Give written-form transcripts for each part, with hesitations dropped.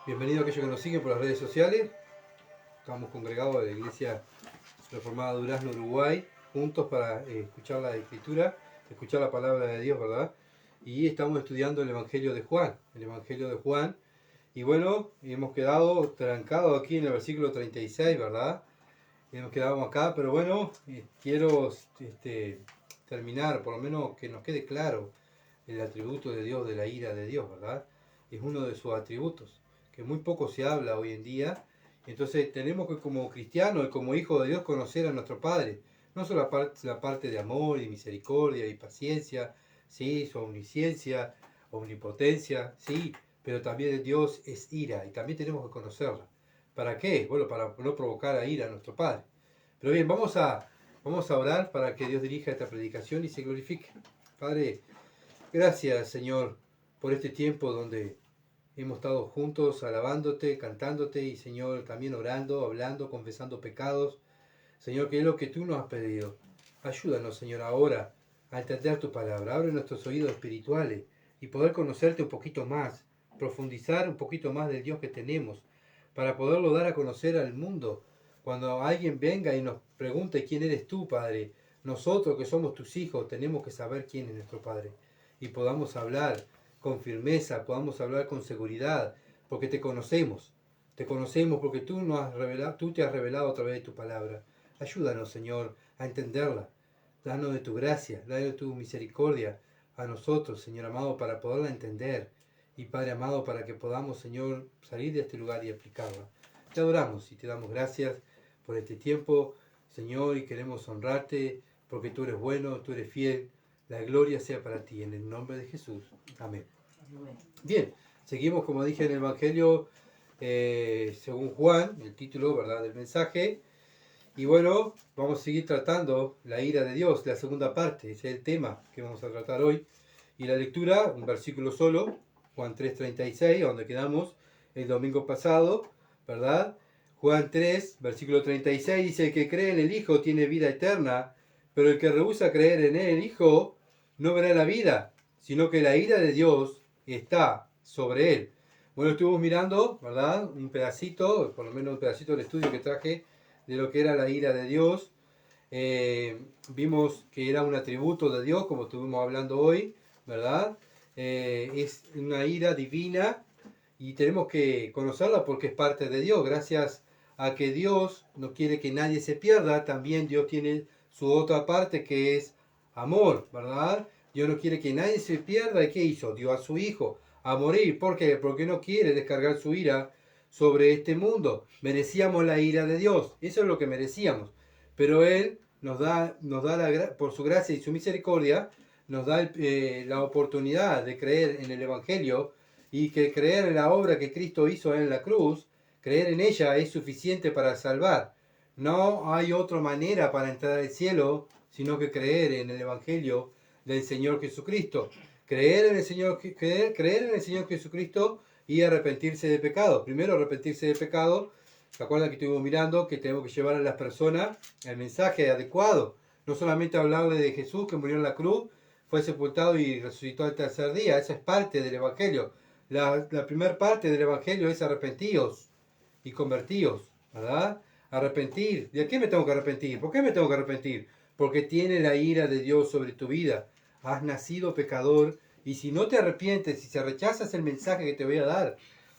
Bienvenido a aquellos que nos siguen por las redes sociales. Estamos congregados de la Iglesia Reformada Durazno, Uruguay, juntos para escuchar la Escritura, escuchar la palabra de Dios, ¿verdad? Y estamos estudiando el Evangelio de Juan, Y bueno, hemos quedado trancados aquí en el versículo 36, ¿verdad? Hemos quedado acá, pero bueno, quiero terminar, por lo menos que nos quede claro el atributo de Dios, de la ira de Dios, ¿verdad? Es uno de sus atributos, que muy poco se habla hoy en día. Entonces tenemos que como cristianos y como hijos de Dios conocer a nuestro Padre. No solo la parte de amor y misericordia y paciencia, sí, su omnisciencia, omnipotencia, sí, pero también Dios es ira y también tenemos que conocerla. ¿Para qué? Bueno, para no provocar a ira a nuestro Padre. Pero bien, vamos a orar para que Dios dirija esta predicación y se glorifique. Padre, gracias, Señor, por este tiempo donde hemos estado juntos alabándote, cantándote y, Señor, también orando, hablando, confesando pecados. Señor, que es lo que tú nos has pedido. Ayúdanos, Señor, ahora a entender tu palabra. Abre nuestros oídos espirituales y poder conocerte un poquito más, profundizar un poquito más del Dios que tenemos, para poderlo dar a conocer al mundo. Cuando alguien venga y nos pregunte quién eres tú, Padre, nosotros que somos tus hijos tenemos que saber quién es nuestro Padre y podamos hablar con firmeza, podamos hablar con seguridad, porque te conocemos porque tú te has revelado a través de tu palabra. Ayúdanos, Señor, a entenderla. Danos de tu gracia, danos de tu misericordia a nosotros, Señor amado, para poderla entender. Y Padre amado, para que podamos, Señor, salir de este lugar y aplicarla. Te adoramos y te damos gracias por este tiempo, Señor, y queremos honrarte porque tú eres bueno, tú eres fiel. La gloria sea para ti, en el nombre de Jesús. Amén. Bien, seguimos, como dije, en el Evangelio según Juan, el título, ¿verdad?, del mensaje. Y bueno, vamos a seguir tratando la ira de Dios, la segunda parte, ese es el tema que vamos a tratar hoy. Y la lectura, un versículo solo, Juan 3:36, donde quedamos el domingo pasado, ¿verdad? Juan 3, versículo 36, dice: el que cree en el Hijo tiene vida eterna, pero el que rehúsa creer en el Hijo no verá la vida, sino que la ira de Dios está sobre él. Bueno, estuvimos mirando, ¿verdad?, un pedacito, por lo menos un pedacito del estudio que traje de lo que era la ira de Dios. Vimos que era un atributo de Dios, como estuvimos hablando hoy, ¿verdad? Es una ira divina y tenemos que conocerla porque es parte de Dios. Gracias a que Dios no quiere que nadie se pierda, también Dios tiene su otra parte que es amor, ¿verdad? Dios no quiere que nadie se pierda. ¿Y qué hizo? Dio a su Hijo a morir. ¿Por qué? Porque no quiere descargar su ira sobre este mundo. Merecíamos la ira de Dios, eso es lo que merecíamos, pero Él nos da por su gracia y su misericordia, nos da la oportunidad de creer en el Evangelio, y que creer en la obra que Cristo hizo en la cruz, creer en ella es suficiente para salvar. No hay otra manera para entrar al cielo sino que creer en el Evangelio del Señor Jesucristo. Creer en el Señor Jesucristo y arrepentirse de pecado. Primero arrepentirse de pecado. ¿Se acuerdan que estuvimos mirando que tenemos que llevar a las personas el mensaje adecuado? No solamente hablarle de Jesús que murió en la cruz, fue sepultado y resucitó al tercer día. Esa es parte del Evangelio. La primera parte del Evangelio es arrepentíos y convertíos, ¿verdad? Arrepentir. ¿De qué me tengo que arrepentir? ¿Por qué me tengo que arrepentir? Porque tiene la ira de Dios sobre tu vida. Has nacido pecador y si no te arrepientes, si rechazas el mensaje que te voy a dar,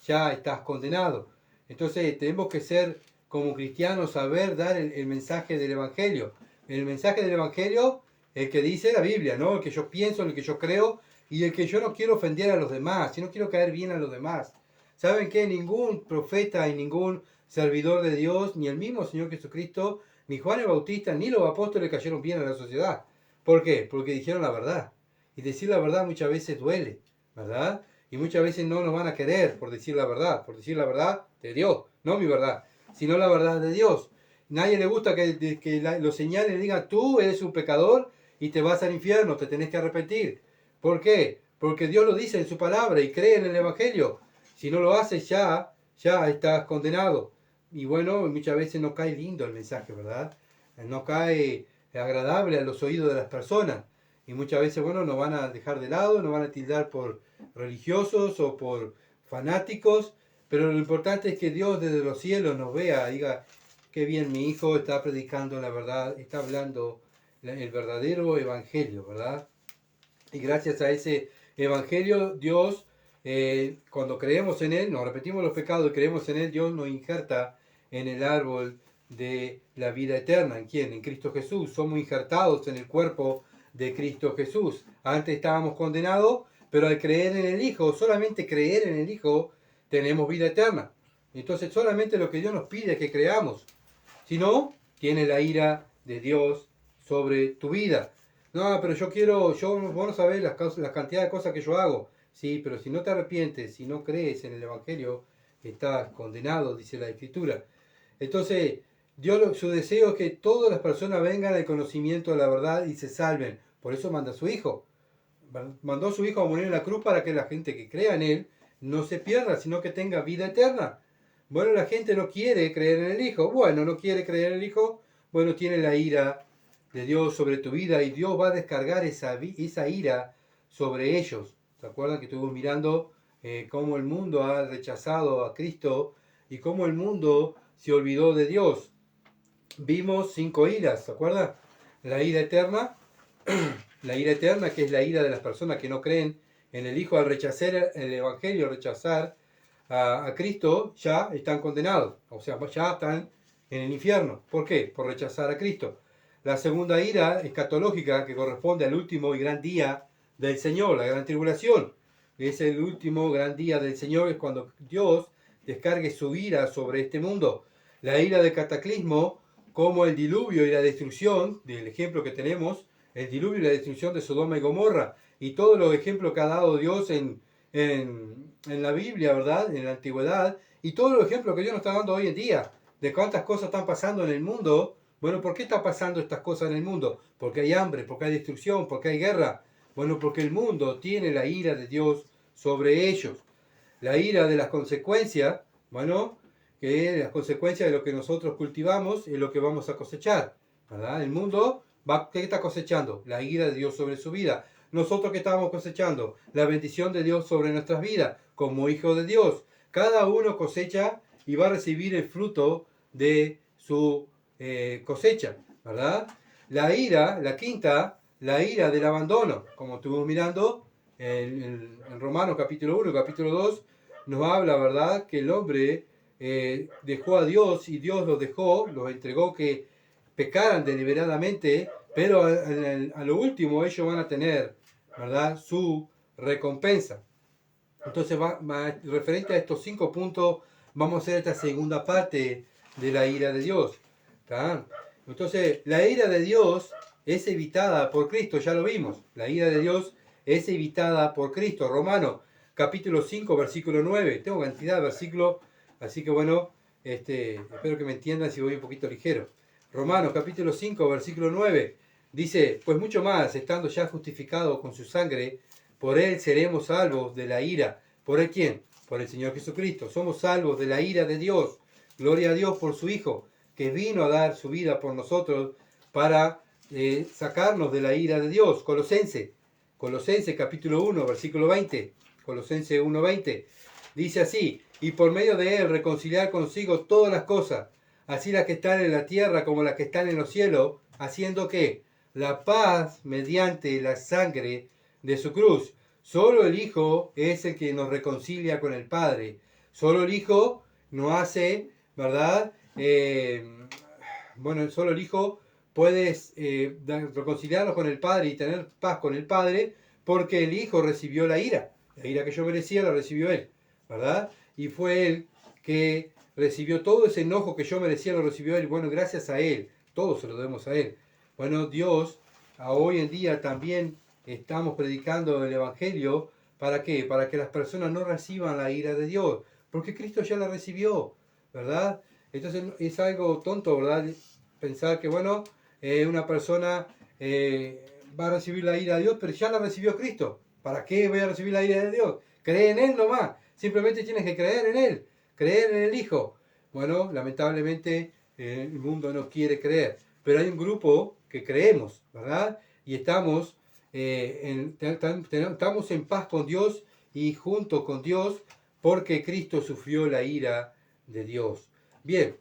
ya estás condenado. Entonces tenemos que ser como cristianos, saber dar el mensaje del Evangelio. El mensaje del Evangelio, el que dice la Biblia, ¿no? El que yo pienso, el que yo creo y el que yo no quiero ofender a los demás, yo no quiero caer bien a los demás. ¿Saben qué? Ningún profeta y ningún servidor de Dios, ni el mismo Señor Jesucristo, ni Juan el Bautista, ni los apóstoles cayeron bien a la sociedad. ¿Por qué? Porque dijeron la verdad. Y decir la verdad muchas veces duele, ¿verdad? Y muchas veces no nos van a querer por decir la verdad de Dios, no mi verdad, sino la verdad de Dios. Nadie le gusta que los señales le digan: tú eres un pecador y te vas al infierno, te tenés que arrepentir. ¿Por qué? Porque Dios lo dice en su palabra y cree en el Evangelio. Si no lo haces, ya estás condenado. Y bueno, muchas veces no cae lindo el mensaje, ¿verdad? No cae agradable a los oídos de las personas. Y muchas veces, bueno, nos van a dejar de lado, nos van a tildar por religiosos o por fanáticos, Pero lo importante es que Dios desde los cielos nos vea, diga, qué bien mi hijo está predicando la verdad, está hablando el verdadero evangelio, ¿verdad? Y gracias a ese evangelio, Dios, cuando creemos en Él, nos repetimos los pecados y creemos en Él, Dios nos injerta en el árbol de la vida eterna. ¿En quién? En Cristo Jesús. Somos injertados en el cuerpo de Cristo Jesús. Antes estábamos condenados, pero al creer en el Hijo, solamente creer en el Hijo, tenemos vida eterna. Entonces solamente lo que Dios nos pide es que creamos. Si no, tiene la ira de Dios sobre tu vida. No, pero vos no sabés la cantidad de cosas que yo hago. Sí, pero si no te arrepientes, si no crees en el Evangelio, estás condenado, dice la Escritura. Entonces, su deseo es que todas las personas vengan al conocimiento de la verdad y se salven. Por eso manda a su Hijo. Mandó a su Hijo a morir en la cruz para que la gente que crea en Él no se pierda, sino que tenga vida eterna. Bueno, la gente no quiere creer en el Hijo. Bueno, no quiere creer en el Hijo. Bueno, tiene la ira de Dios sobre tu vida y Dios va a descargar esa ira sobre ellos. ¿Se acuerdan que estuvimos mirando cómo el mundo ha rechazado a Cristo y cómo el mundo se olvidó de Dios? Vimos 5 iras, ¿se acuerdan? La ira eterna, que es la ira de las personas que no creen en el Hijo al rechazar el Evangelio, rechazar a Cristo, ya están condenados, o sea, ya están en el infierno. ¿Por qué? Por rechazar a Cristo. La segunda ira escatológica, que corresponde al último y gran día del Señor, la gran tribulación. Es el último gran día del Señor, es cuando Dios descargue su ira sobre este mundo. La ira del cataclismo, como el diluvio y la destrucción, del ejemplo que tenemos, el diluvio y la destrucción de Sodoma y Gomorra, y todos los ejemplos que ha dado Dios en la Biblia, ¿verdad? En la antigüedad, y todos los ejemplos que Dios nos está dando hoy en día, de cuántas cosas están pasando en el mundo. Bueno, ¿por qué está pasando estas cosas en el mundo? Porque hay hambre, porque hay destrucción, porque hay guerra. Bueno, porque el mundo tiene la ira de Dios sobre ellos. La ira de las consecuencias, bueno, que las consecuencias de lo que nosotros cultivamos es lo que vamos a cosechar, ¿verdad? El mundo, ¿qué está cosechando? La ira de Dios sobre su vida. Nosotros, ¿qué estamos cosechando? La bendición de Dios sobre nuestras vidas, como hijos de Dios. Cada uno cosecha y va a recibir el fruto de su cosecha, ¿verdad? La ira, la quinta, la ira del abandono, como estuvimos mirando en Romanos capítulo 1, capítulo 2, nos habla, ¿verdad?, que el hombre dejó a Dios y Dios los dejó, los entregó que pecaran deliberadamente, pero a lo último ellos van a tener, ¿verdad?, su recompensa. Entonces, referente a estos 5 puntos, vamos a hacer esta segunda parte de la ira de Dios. ¿Tá? Entonces, la ira de Dios es evitada por Cristo, ya lo vimos. La ira de Dios es evitada por Cristo. Romanos, capítulo 5, versículo 9. Tengo cantidad de versículos, así que bueno, espero que me entiendan si voy un poquito ligero. Romanos, capítulo 5, versículo 9. Dice, pues mucho más, estando ya justificados con su sangre, por él seremos salvos de la ira. ¿Por el quién? Por el Señor Jesucristo. Somos salvos de la ira de Dios. Gloria a Dios por su Hijo, que vino a dar su vida por nosotros para sacarnos de la ira de Dios. Colosenses capítulo 1, versículo 20. Colosenses 1, 20. Dice así, y por medio de él reconciliar consigo todas las cosas, así las que están en la tierra como las que están en los cielos, haciendo que la paz mediante la sangre de su cruz. Solo el Hijo es el que nos reconcilia con el Padre. Solo el Hijo nos hace, ¿verdad? Solo el Hijo puede reconciliarnos con el Padre y tener paz con el Padre, porque el Hijo recibió la ira. La ira que yo merecía la recibió Él, ¿verdad? Y fue Él que recibió todo ese enojo que yo merecía, lo recibió Él. Bueno, gracias a Él, todos se lo debemos a Él. Bueno, Dios, hoy en día también estamos predicando el Evangelio. ¿Para qué? Para que las personas no reciban la ira de Dios, porque Cristo ya la recibió, ¿verdad? Entonces es algo tonto, ¿verdad?, pensar que, bueno, una persona va a recibir la ira de Dios, pero ya la recibió Cristo. ¿Para qué voy a recibir la ira de Dios? Cree en Él nomás. Simplemente tienes que creer en Él, creer en el Hijo. Bueno, lamentablemente el mundo no quiere creer, pero hay un grupo que creemos, ¿verdad? Y estamos en paz con Dios y junto con Dios porque Cristo sufrió la ira de Dios. Bien,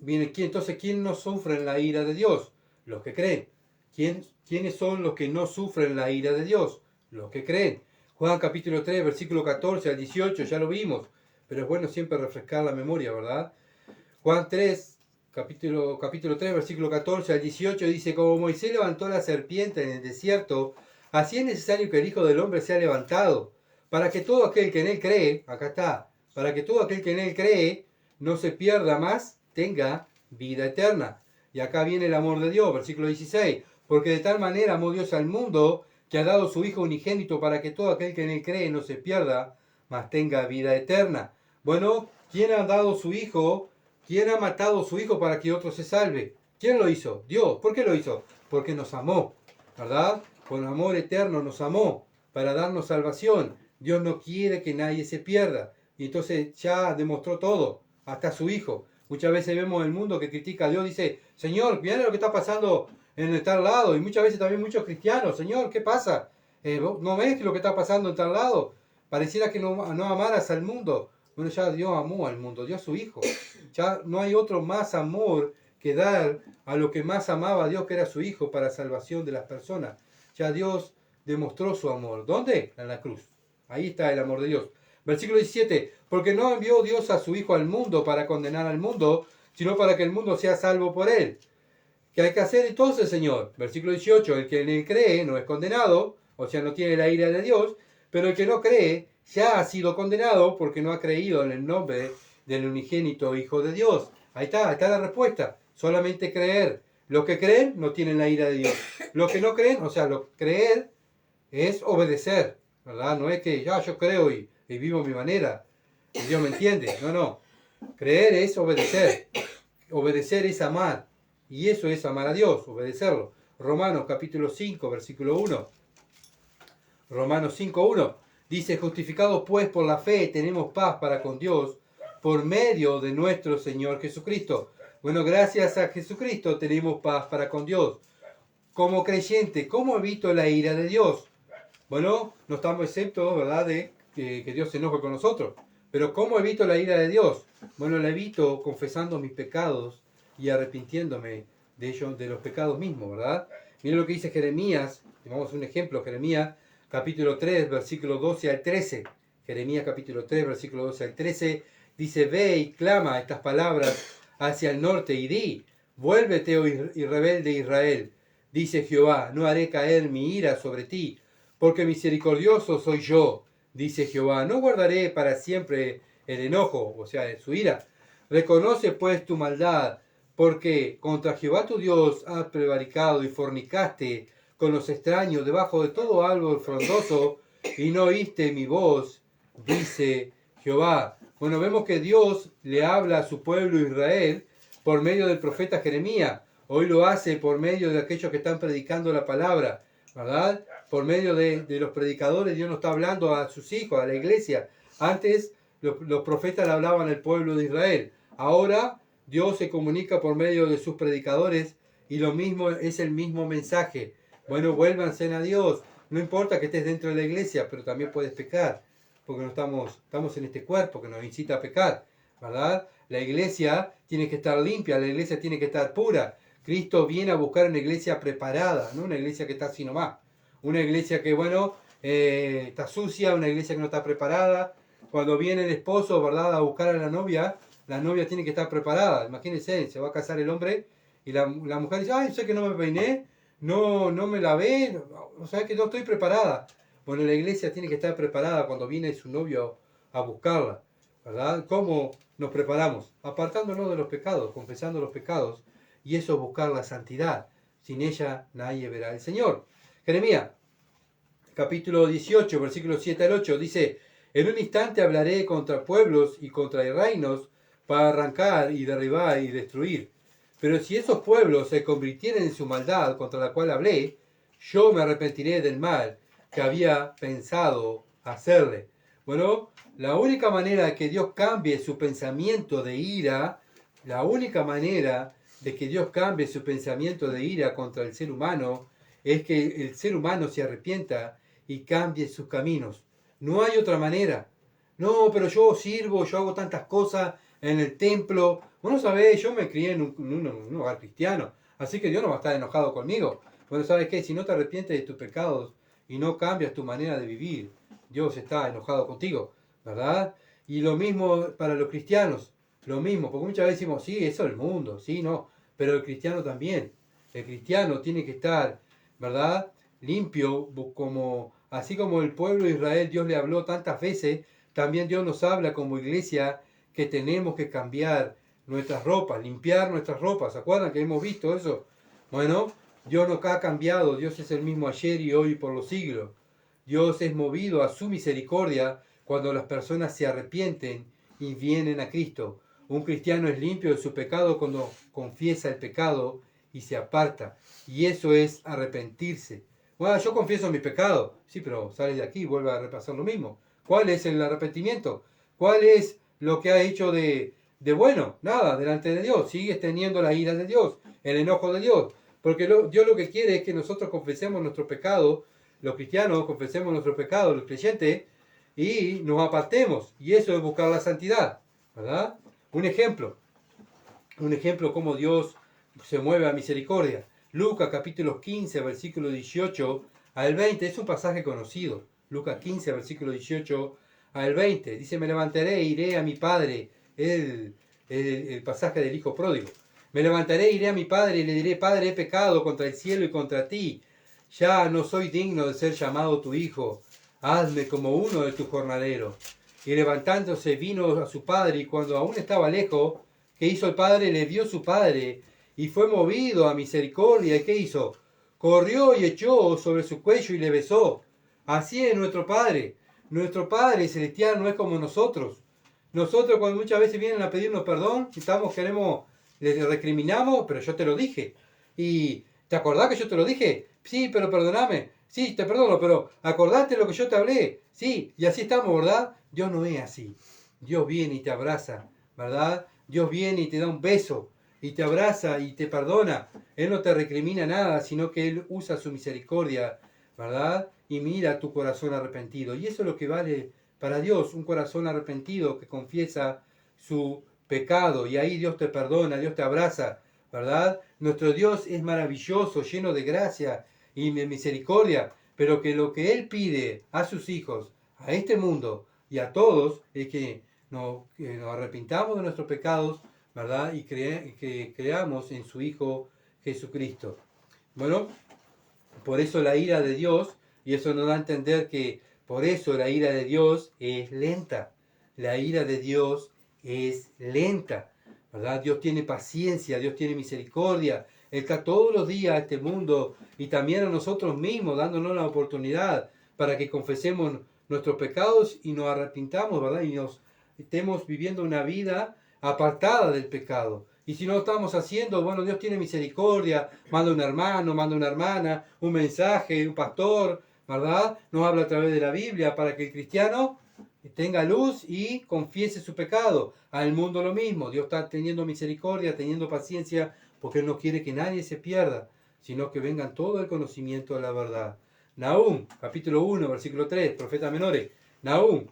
entonces, ¿quién no sufre la ira de Dios? Los que creen. ¿Quiénes son los que no sufren la ira de Dios? Los que creen. Juan capítulo 3, versículo 14 al 18, ya lo vimos, pero es bueno siempre refrescar la memoria, ¿verdad? Juan 3, capítulo 3, versículo 14 al 18 dice: como Moisés levantó la serpiente en el desierto, así es necesario que el Hijo del Hombre sea levantado, para que todo aquel que en él cree, acá está, para que todo aquel que en él cree no se pierda más, tenga vida eterna. Y acá viene el amor de Dios, versículo 16, porque de tal manera amó Dios al mundo, que ha dado su Hijo unigénito para que todo aquel que en él cree no se pierda, mas tenga vida eterna. Bueno, ¿quién ha dado su Hijo? ¿Quién ha matado a su Hijo para que otro se salve? ¿Quién lo hizo? Dios. ¿Por qué lo hizo? Porque nos amó, ¿verdad? Con amor eterno nos amó para darnos salvación. Dios no quiere que nadie se pierda. Y entonces ya demostró todo, hasta su Hijo. Muchas veces vemos el mundo que critica a Dios, dice: Señor, mira lo que está pasando en el tal lado. Y muchas veces también muchos cristianos: Señor, ¿qué pasa? ¿No ves lo que está pasando en tal lado? Pareciera que no amaras al mundo. Bueno, ya Dios amó al mundo, dio a su Hijo. Ya no hay otro más amor que dar a lo que más amaba a Dios, que era su Hijo, para salvación de las personas. Ya Dios demostró su amor. ¿Dónde? En la cruz. Ahí está el amor de Dios. Versículo 17. Porque no envió Dios a su Hijo al mundo para condenar al mundo, sino para que el mundo sea salvo por él. ¿Qué hay que hacer entonces, Señor? Versículo 18. El que en él cree no es condenado, o sea, no tiene la ira de Dios, pero el que no cree ya ha sido condenado porque no ha creído en el nombre del unigénito Hijo de Dios. Ahí está la respuesta. Solamente creer. Los que creen no tienen la ira de Dios. Los que no creen, o sea, creer es obedecer, ¿verdad? No es que yo creo y vivo mi manera y Dios me entiende. No. Creer es obedecer. Obedecer es amar. Y eso es amar a Dios, obedecerlo. Romanos capítulo 5, versículo 1. Romanos 5:1 dice: justificados pues por la fe tenemos paz para con Dios por medio de nuestro Señor Jesucristo. Bueno, gracias a Jesucristo tenemos paz para con Dios. Como creyente, ¿cómo evito la ira de Dios? Bueno, no estamos exentos, ¿verdad?, de que Dios se enoje con nosotros. Pero ¿cómo evito la ira de Dios? Bueno, la evito confesando mis pecados y arrepintiéndome de ellos, de los pecados mismos, ¿verdad? Miren lo que dice Jeremías. Vamos a un ejemplo. Jeremías capítulo 3, versículo 12 al 13. Jeremías capítulo 3, versículo 12 al 13. Dice: ve y clama estas palabras hacia el norte y di: vuélvete, oh y rebelde Israel. Dice Jehová: no haré caer mi ira sobre ti, porque misericordioso soy yo, dice Jehová. No guardaré para siempre el enojo, o sea, su ira. Reconoce pues tu maldad, porque contra Jehová tu Dios has prevaricado y fornicaste con los extraños debajo de todo árbol frondoso, y no oíste mi voz, dice Jehová. Bueno, vemos que Dios le habla a su pueblo Israel por medio del profeta Jeremías. Hoy lo hace por medio de aquellos que están predicando la palabra, ¿verdad? Por medio de los predicadores. Dios no está hablando a sus hijos, a la iglesia. Antes los profetas le hablaban al pueblo de Israel. Ahora Dios se comunica por medio de sus predicadores y lo mismo es el mismo mensaje. Bueno, vuélvanse a Dios. No importa que estés dentro de la iglesia, pero también puedes pecar, porque no estamos en este cuerpo que nos incita a pecar, ¿verdad? La iglesia tiene que estar limpia, la iglesia tiene que estar pura. Cristo viene a buscar una iglesia preparada, no una iglesia que está así nomás. Una iglesia que, está sucia, una iglesia que no está preparada. Cuando viene el esposo, ¿verdad?, a buscar a la novia tiene que estar preparada. Imagínense, se va a casar el hombre y la mujer dice: ay, sé que no me peiné, no me lavé, o sea que no estoy preparada. Bueno, la iglesia tiene que estar preparada cuando viene su novio a buscarla, ¿verdad? ¿Cómo nos preparamos? Apartándonos de los pecados, confesando los pecados, y eso es buscar la santidad. Sin ella nadie verá al Señor. Jeremías, capítulo 18, versículos 7 al 8, dice: en un instante hablaré contra pueblos y contra reinos para arrancar y derribar y destruir. Pero si esos pueblos se convirtieren en su maldad contra la cual hablé, yo me arrepentiré del mal que había pensado hacerle. Bueno, la única manera de que Dios cambie su pensamiento de ira, la única manera de que Dios cambie su pensamiento de ira contra el ser humano, es que el ser humano se arrepienta y cambie sus caminos. No hay otra manera. no, pero yo sirvo, yo hago tantas cosas en el templo. Vos no sabés, yo me crié en un hogar cristiano, así que Dios no va a estar enojado conmigo. Bueno, ¿sabes qué? Si no te arrepientes de tus pecados y no cambias tu manera de vivir, Dios está enojado contigo, ¿verdad? Y lo mismo para los cristianos, lo mismo, porque muchas veces decimos, sí, eso es el mundo, sí, no, pero el cristiano también. El cristiano tiene que estar, ¿verdad? Limpio, como así como el pueblo de Israel Dios le habló tantas veces, también Dios nos habla como iglesia que tenemos que cambiar nuestras ropas, limpiar nuestras ropas. ¿Se acuerdan que hemos visto eso? Bueno, Dios no ha cambiado, Dios es el mismo ayer y hoy por los siglos. Dios es movido a su misericordia cuando las personas se arrepienten y vienen a Cristo. Un cristiano es limpio de su pecado cuando confiesa el pecado y se aparta. Y eso es arrepentirse. Bueno, yo confieso mi pecado. Sí, pero sales de aquí y vuelve a repasar lo mismo. ¿Cuál es el arrepentimiento? ¿Cuál es lo que ha hecho de bueno? Nada, delante de Dios. Sigues teniendo la ira de Dios, el enojo de Dios. Porque Dios lo que quiere es que nosotros confesemos nuestro pecado, los cristianos confesemos nuestro pecado, los creyentes, y nos apartemos. Y eso es buscar la santidad, ¿verdad? Un ejemplo cómo Dios se mueve a misericordia. Lucas capítulo 15, versículo 18 al 20, es un pasaje conocido. Lucas 15, versículo 18 al 20, dice, me levantaré e iré a mi padre, el pasaje del hijo pródigo. Me levantaré e iré a mi padre y le diré, Padre, he pecado contra el cielo y contra ti. Ya no soy digno de ser llamado tu hijo. Hazme como uno de tus jornaleros. Y levantándose vino a su padre, y cuando aún estaba lejos, ¿qué hizo el padre? Le vio su padre, y fue movido a misericordia. ¿Y qué hizo? Corrió y echó sobre su cuello y le besó. Así es nuestro Padre. Nuestro Padre celestial no es como nosotros. Nosotros cuando muchas veces vienen a pedirnos perdón, les recriminamos, pero yo te lo dije. ¿Y te acordás que yo te lo dije? Sí, pero perdoname. Sí, te perdono, pero acordate lo que yo te hablé. Sí, y así estamos, ¿verdad? Dios no es así. Dios viene y te abraza, ¿verdad? Dios viene y te da un beso y te abraza y te perdona. Él no te recrimina nada, sino que Él usa su misericordia, ¿verdad? Y mira tu corazón arrepentido. Y eso es lo que vale para Dios, un corazón arrepentido que confiesa su pecado. Y ahí Dios te perdona, Dios te abraza, ¿verdad? Nuestro Dios es maravilloso, lleno de gracia y de misericordia, pero que lo que Él pide a sus hijos, a este mundo y a todos, es que nos arrepintamos de nuestros pecados, ¿verdad? Y que creamos en su Hijo Jesucristo. Bueno, por eso la ira de Dios, y eso nos da a entender que por eso la ira de Dios es lenta. La ira de Dios es lenta, ¿verdad? Dios tiene paciencia, Dios tiene misericordia. Él está todos los días a este mundo y también a nosotros mismos, dándonos la oportunidad para que confesemos nuestros pecados y nos arrepintamos, ¿verdad? Y nos estemos viviendo una vida apartada del pecado. Y si no lo estamos haciendo, bueno, Dios tiene misericordia, manda un hermano, manda una hermana, un mensaje, un pastor, ¿verdad? Nos habla a través de la Biblia para que el cristiano tenga luz y confiese su pecado. Al mundo lo mismo, Dios está teniendo misericordia, teniendo paciencia, porque Él no quiere que nadie se pierda, sino que vengan todo el conocimiento de la verdad. Nahum, capítulo 1, versículo 3, profeta menores. Nahum,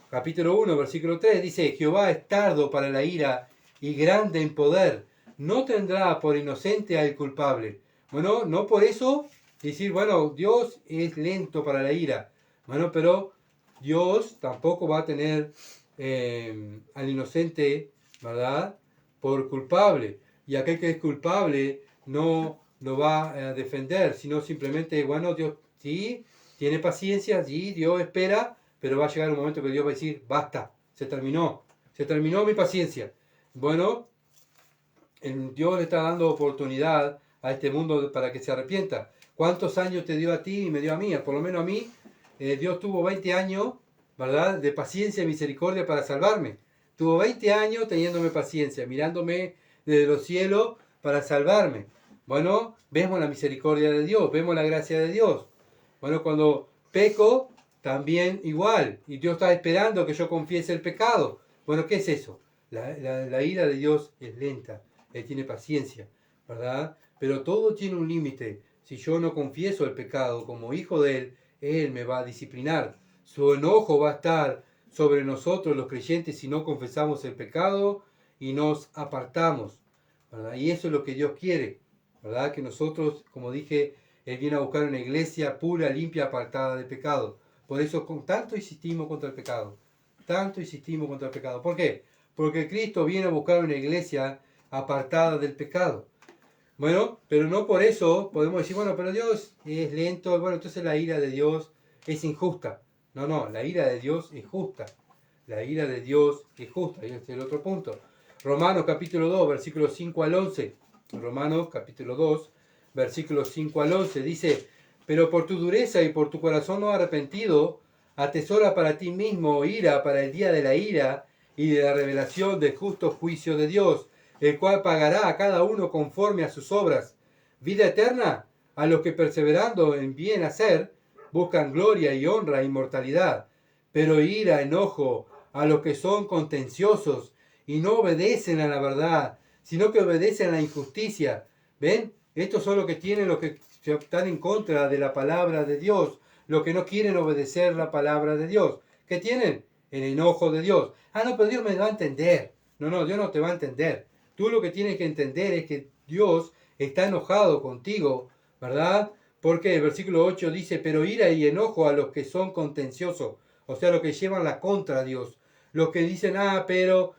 capítulo 1, versículo 3, dice, Jehová es tardo para la ira y grande en poder, no tendrá por inocente al culpable. Bueno, no por eso decir, bueno, Dios es lento para la ira. Bueno, pero Dios tampoco va a tener al inocente, ¿verdad?, por culpable. Y aquel que es culpable no lo va a defender, sino simplemente, bueno, Dios sí tiene paciencia, sí, Dios espera, pero va a llegar un momento que Dios va a decir, basta, se terminó mi paciencia. Bueno, Dios le está dando oportunidad a este mundo para que se arrepienta. ¿Cuántos años te dio a ti y me dio a mí? Por lo menos a mí, Dios tuvo 20 años, ¿verdad?, de paciencia y misericordia para salvarme. Tuvo 20 años teniéndome paciencia, mirándome desde los cielos para salvarme. Bueno, vemos la misericordia de Dios, vemos la gracia de Dios. Bueno, cuando peco, también igual. Y Dios está esperando que yo confiese el pecado. Bueno, ¿qué es eso? La ira de Dios es lenta, Él tiene paciencia, ¿verdad? Pero todo tiene un límite. Si yo no confieso el pecado como hijo de Él, Él me va a disciplinar. Su enojo va a estar sobre nosotros los creyentes si no confesamos el pecado y nos apartamos, ¿verdad? Y eso es lo que Dios quiere, ¿verdad? Que nosotros, como dije, Él viene a buscar una iglesia pura, limpia, apartada de pecado. Por eso tanto insistimos contra el pecado. Tanto insistimos contra el pecado. ¿Por qué? Porque Cristo viene a buscar una iglesia apartada del pecado. Bueno, pero no por eso podemos decir, bueno, pero Dios es lento, bueno, entonces la ira de Dios es injusta. No, la ira de Dios es justa. La ira de Dios es justa. Y este es el otro punto. Romanos capítulo 2, versículos 5 al 11. Romanos capítulo 2, versículos 5 al 11. Dice, pero por tu dureza y por tu corazón no arrepentido, atesora para ti mismo ira para el día de la ira y de la revelación del justo juicio de Dios, el cual pagará a cada uno conforme a sus obras. Vida eterna a los que perseverando en bien hacer, buscan gloria y honra e inmortalidad. Pero ira, enojo a los que son contenciosos y no obedecen a la verdad, sino que obedecen a la injusticia. ¿Ven? Estos son los que tienen, los que están en contra de la palabra de Dios, los que no quieren obedecer la palabra de Dios. ¿Qué tienen? El enojo de Dios. No, pero Dios me va a entender. No, Dios no te va a entender. Tú lo que tienes que entender es que Dios está enojado contigo, ¿verdad? Porque el versículo 8 dice, pero ira y enojo a los que son contenciosos, o sea, los que llevan la contra a Dios, los que dicen, pero,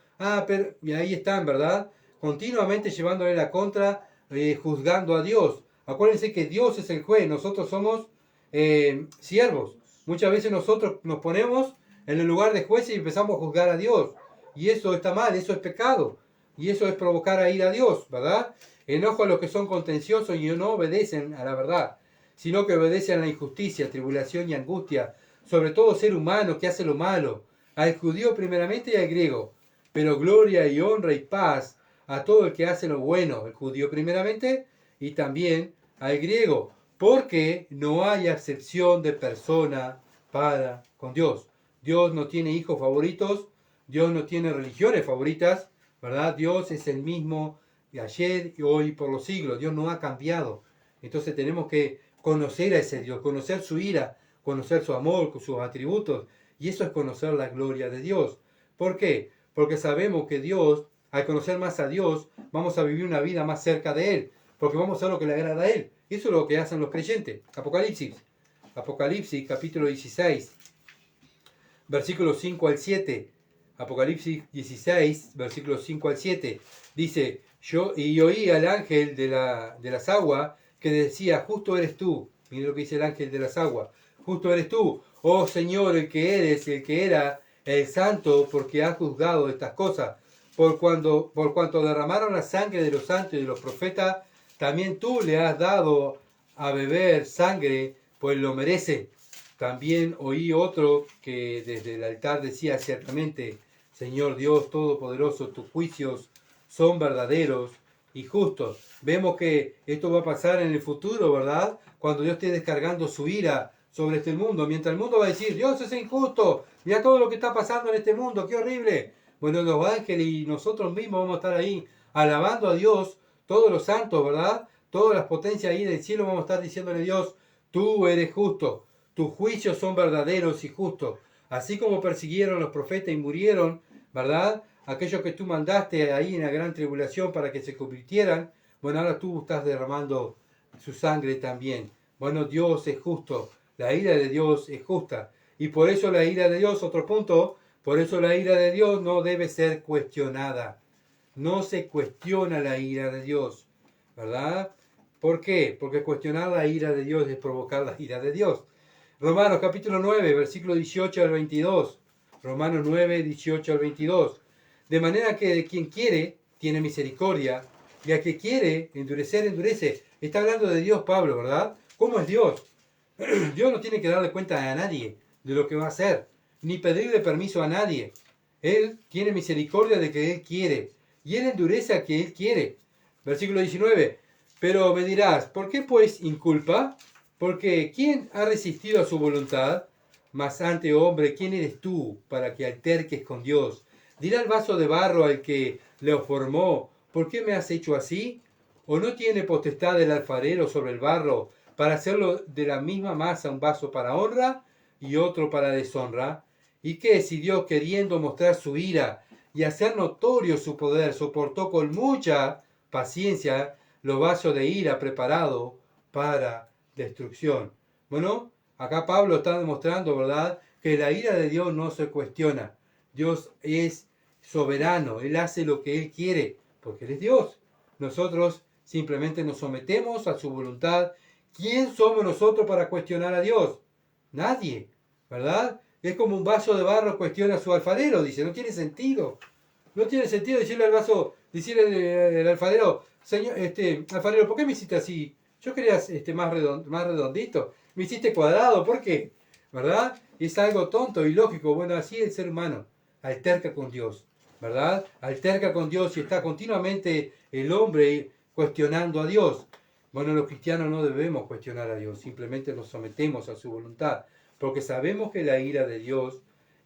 y ahí están, ¿verdad? Continuamente llevándole la contra, juzgando a Dios. Acuérdense que Dios es el juez, nosotros somos siervos. Muchas veces nosotros nos ponemos en el lugar de jueces y empezamos a juzgar a Dios. Y eso está mal, eso es pecado. Y eso es provocar a ir a Dios, ¿verdad? Enojo a los que son contenciosos y no obedecen a la verdad, sino que obedecen a la injusticia, tribulación y angustia, sobre todo ser humano que hace lo malo, al judío primeramente y al griego, pero gloria y honra y paz a todo el que hace lo bueno, el judío primeramente y también al griego, porque no hay acepción de persona para con Dios. Dios no tiene hijos favoritos, Dios no tiene religiones favoritas, ¿verdad? Dios es el mismo de ayer y hoy por los siglos. Dios no ha cambiado. Entonces tenemos que conocer a ese Dios, conocer su ira, conocer su amor, sus atributos. Y eso es conocer la gloria de Dios. ¿Por qué? Porque sabemos que Dios, al conocer más a Dios, vamos a vivir una vida más cerca de Él. Porque vamos a hacer lo que le agrada a Él. Eso es lo que hacen los creyentes. Apocalipsis capítulo 16, versículos 5 al 7. Apocalipsis 16, versículos 5 al 7. Dice, y oí al ángel de las aguas que decía, justo eres tú. Mira lo que dice el ángel de las aguas. Justo eres tú, oh Señor, el que eres, el que era, el santo, porque has juzgado estas cosas. Por cuanto derramaron la sangre de los santos y de los profetas, también tú le has dado a beber sangre, pues lo merece. También oí otro que desde el altar decía ciertamente, Señor Dios Todopoderoso, tus juicios son verdaderos y justos. Vemos que esto va a pasar en el futuro, ¿verdad? Cuando Dios esté descargando su ira sobre este mundo. Mientras el mundo va a decir, Dios es injusto, mira todo lo que está pasando en este mundo, qué horrible. Bueno, los ángeles y nosotros mismos vamos a estar ahí alabando a Dios, todos los santos, ¿verdad? Todas las potencias ahí del cielo vamos a estar diciéndole a Dios, tú eres justo, tus juicios son verdaderos y justos. Así como persiguieron a los profetas y murieron, ¿verdad? Aquellos que tú mandaste ahí en la gran tribulación para que se convirtieran, bueno, ahora tú estás derramando su sangre también. Bueno, Dios es justo, la ira de Dios es justa. Y por eso la ira de Dios, otro punto, por eso la ira de Dios no debe ser cuestionada. No se cuestiona la ira de Dios, ¿verdad? ¿Por qué? Porque cuestionar la ira de Dios es provocar la ira de Dios. Romanos capítulo 9, versículo 18 al 22. Romanos 9, 18 al 22. De manera que quien quiere, tiene misericordia, y a que quiere endurecer, endurece. Está hablando de Dios Pablo, ¿verdad? ¿Cómo es Dios? Dios no tiene que darle cuenta a nadie de lo que va a hacer, ni pedirle permiso a nadie. Él tiene misericordia de que Él quiere, y Él endurece a que Él quiere. Versículo 19. Pero me dirás, ¿por qué pues inculpa? Porque ¿quién ha resistido a su voluntad? Mas ante hombre, ¿quién eres tú para que alterques con Dios? Dirá el vaso de barro al que le formó, ¿por qué me has hecho así? ¿O no tiene potestad el alfarero sobre el barro para hacerlo de la misma masa un vaso para honra y otro para deshonra? ¿Y qué si Dios, queriendo mostrar su ira y hacer notorio su poder, soportó con mucha paciencia los vasos de ira preparados para destrucción? Bueno, acá Pablo está demostrando, ¿verdad?, que la ira de Dios no se cuestiona. Dios es soberano, Él hace lo que Él quiere, porque Él es Dios. Nosotros simplemente nos sometemos a su voluntad. ¿Quién somos nosotros para cuestionar a Dios? Nadie, ¿verdad? Es como un vaso de barro cuestiona a su alfarero, dice, no tiene sentido. No tiene sentido decirle al vaso, decirle al alfarero, señor, alfarero, ¿por qué me hiciste así? Yo quería más redondito, me hiciste cuadrado, ¿por qué? ¿Verdad? Es algo tonto y lógico. Bueno, así es el ser humano, alterca con Dios, ¿verdad? Alterca con Dios y está continuamente el hombre cuestionando a Dios. Bueno, los cristianos no debemos cuestionar a Dios, simplemente nos sometemos a su voluntad, porque sabemos que la ira de Dios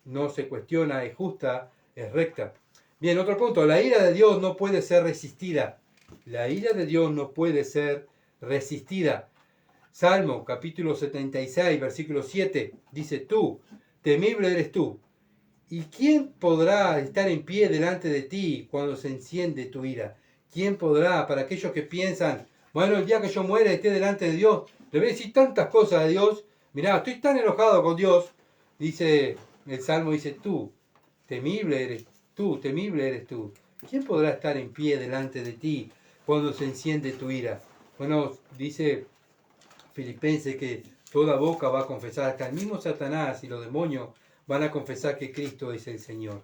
no se cuestiona, es justa, es recta. Bien, otro punto, la ira de Dios no puede ser resistida. La ira de Dios no puede ser resistida. Salmo capítulo 76, versículo 7, dice: tú, temible eres tú. ¿Y quién podrá estar en pie delante de ti cuando se enciende tu ira? ¿Quién podrá? Para aquellos que piensan, bueno, el día que yo muera esté delante de Dios, le voy a decir tantas cosas a Dios. Mirá, estoy tan enojado con Dios. Dice el Salmo, dice, temible eres temible eres tú. ¿Quién podrá estar en pie delante de ti cuando se enciende tu ira? Bueno, dice Filipenses que toda boca va a confesar, hasta el mismo Satanás y los demonios van a confesar que Cristo es el Señor,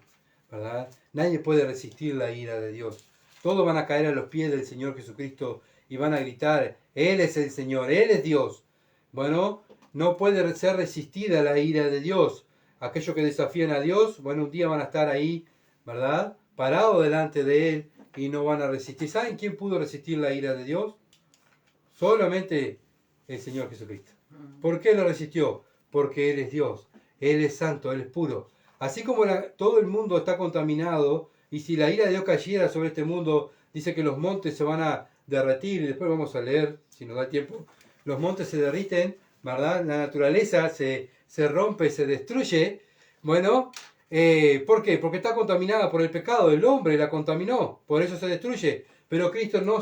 ¿verdad? Nadie puede resistir la ira de Dios. Todos van a caer a los pies del Señor Jesucristo y van a gritar, Él es el Señor, Él es Dios. Bueno, no puede ser resistida la ira de Dios. Aquellos que desafían a Dios, bueno, un día van a estar ahí, ¿verdad?, parados delante de Él y no van a resistir. ¿Saben quién pudo resistir la ira de Dios? Solamente el Señor Jesucristo. ¿Por qué lo resistió? Porque Él es Dios, Él es santo, Él es puro. Así como todo el mundo está contaminado, y si la ira de Dios cayera sobre este mundo, dice que los montes se van a derretir, y después vamos a leer, si nos da tiempo, los montes se derriten, ¿verdad? La naturaleza se rompe, se destruye. Bueno, ¿por qué? Porque está contaminada por el pecado, el hombre la contaminó, por eso se destruye. Pero Cristo no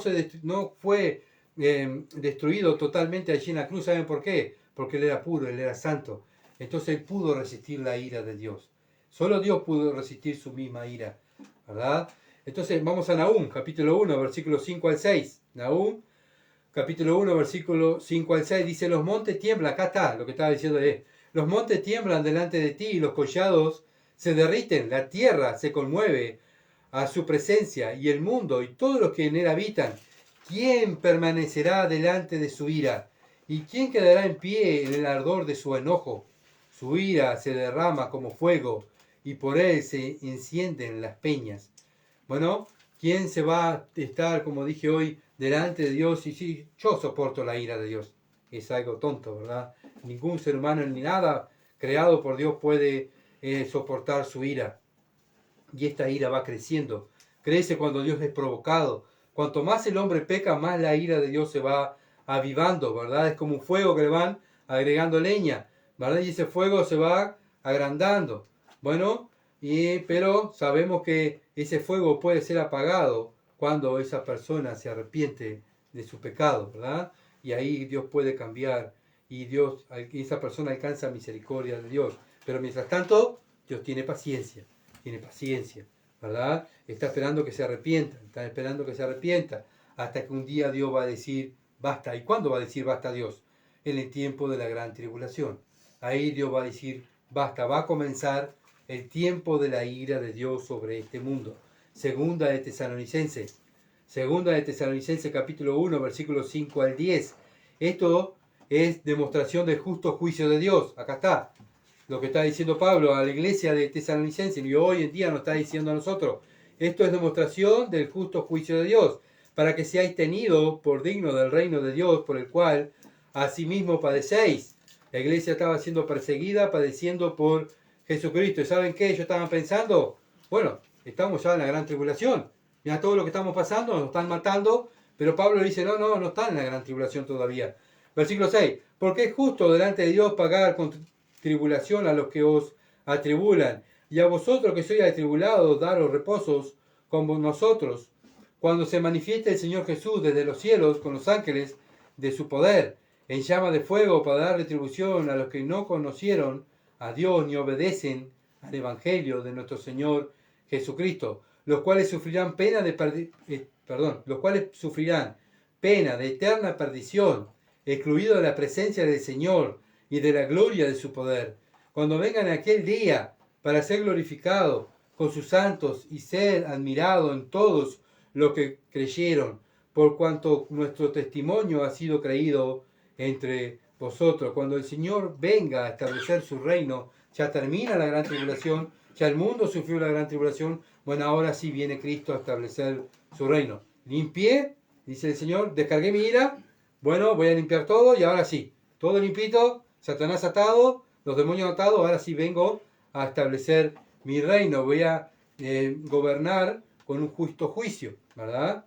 fue destruido totalmente allí en la cruz. ¿Saben por qué? Porque Él era puro, Él era santo. Entonces Él pudo resistir la ira de Dios. Solo Dios pudo resistir su misma ira, ¿verdad? Entonces vamos a Nahum, capítulo 1, versículos 5 al 6. Nahum, capítulo 1, versículo 5 al 6, dice, los montes tiemblan, acá está lo que estaba diciendo los montes tiemblan delante de ti y los collados se derriten, la tierra se conmueve a su presencia y el mundo y todos los que en él habitan. ¿Quién permanecerá delante de su ira? ¿Y quién quedará en pie en el ardor de su enojo? Su ira se derrama como fuego y por él se encienden las peñas. Bueno, ¿quién se va a estar, como dije hoy, delante de Dios? Y sí, yo soporto la ira de Dios. Es algo tonto, ¿verdad? Ningún ser humano ni nada creado por Dios puede soportar su ira. Y esta ira va creciendo. Crece cuando Dios es provocado. Cuanto más el hombre peca, más la ira de Dios se va avivando, ¿verdad? Es como un fuego que le van agregando leña, ¿verdad? Y ese fuego se va agrandando. Bueno, pero sabemos que ese fuego puede ser apagado cuando esa persona se arrepiente de su pecado, ¿verdad? Y ahí Dios puede cambiar y esa persona alcanza misericordia de Dios. Pero mientras tanto, Dios tiene paciencia, ¿verdad? Está esperando que se arrepienta, hasta que un día Dios va a decir basta. ¿Y cuándo va a decir basta Dios? En el tiempo de la gran tribulación. Ahí Dios va a decir basta, va a comenzar el tiempo de la ira de Dios sobre este mundo. Segunda de Tesalonicenses capítulo 1, versículos 5 al 10. Esto es demostración del justo juicio de Dios. Acá está lo que está diciendo Pablo a la iglesia de Tesalonicenses y hoy en día nos está diciendo a nosotros. Esto es demostración del justo juicio de Dios, para que seáis tenidos por digno del reino de Dios, por el cual asimismo padecéis. La iglesia estaba siendo perseguida, padeciendo por Jesucristo. ¿Y saben qué ellos estaban pensando? Bueno, estamos ya en la gran tribulación. Mira todo lo que estamos pasando, nos están matando, pero Pablo dice, no están en la gran tribulación todavía. Versículo 6, porque es justo delante de Dios pagar con tribulación a los que os atribulan. Y a vosotros que sois atribulados, daros reposos con nosotros, cuando se manifieste el Señor Jesús desde los cielos con los ángeles de su poder, en llama de fuego, para dar retribución a los que no conocieron a Dios ni obedecen al Evangelio de nuestro Señor Jesucristo, los cuales sufrirán pena de eterna perdición, excluidos de la presencia del Señor y de la gloria de su poder, cuando vengan aquel día para ser glorificado con sus santos y ser admirado en todos los que creyeron, por cuanto nuestro testimonio ha sido creído entre vosotros. Cuando el Señor venga a establecer su reino, ya termina la gran tribulación, ya el mundo sufrió la gran tribulación, bueno, ahora sí viene Cristo a establecer su reino. Limpié, dice el Señor, descargué mi ira, bueno, voy a limpiar todo y ahora sí, todo limpito, Satanás atado, los demonios atados, ahora sí vengo a establecer mi reino, voy a gobernar con un justo juicio, ¿verdad?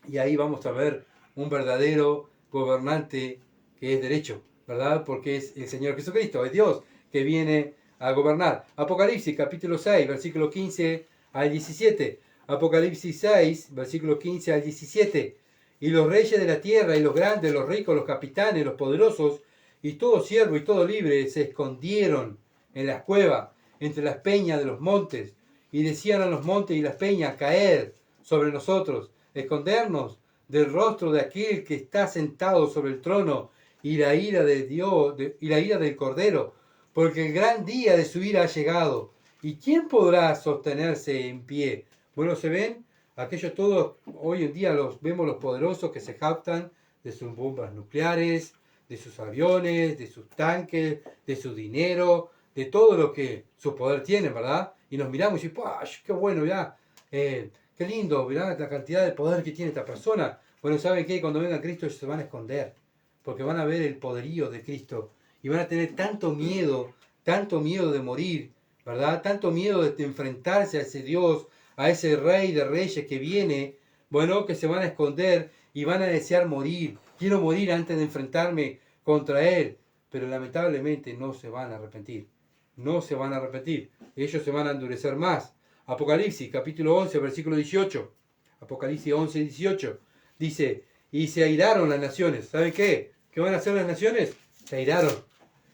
Y ahí vamos a ver un verdadero gobernante que es derecho, ¿verdad? Porque es el Señor Jesucristo, es Dios que viene a gobernar. Apocalipsis capítulo 6, versículo 15 al 17. Apocalipsis 6, versículo 15 al 17. Y los reyes de la tierra, y los grandes, los ricos, los capitanes, los poderosos, y todo siervo y todo libre, se escondieron en las cuevas, entre las peñas de los montes, y decían a los montes y las peñas, caer sobre nosotros, escondernos del rostro de aquel que está sentado sobre el trono, y la ira de Dios, y la ira del Cordero, porque el gran día de su ira ha llegado. ¿Y quién podrá sostenerse en pie? Bueno, se ven aquellos todos, hoy en día los vemos los poderosos que se jactan de sus bombas nucleares, de sus aviones, de sus tanques, de su dinero, de todo lo que su poder tiene, ¿verdad? Y nos miramos y decimos, qué bueno, ya, qué lindo, ¿verdad? La cantidad de poder que tiene esta persona. Bueno, ¿saben qué? Cuando venga Cristo ellos se van a esconder, porque van a ver el poderío de Cristo y van a tener tanto miedo de morir, ¿verdad? Tanto miedo de enfrentarse a ese Dios, a ese Rey de Reyes que viene, bueno, que se van a esconder y van a desear morir. Quiero morir antes de enfrentarme contra Él, pero lamentablemente no se van a arrepentir. No se van a arrepentir. Ellos se van a endurecer más. Apocalipsis, capítulo 11, versículo 18. Apocalipsis 11, 18. Dice, y se airaron las naciones. ¿Saben qué? ¿Qué van a hacer las naciones? Se airaron.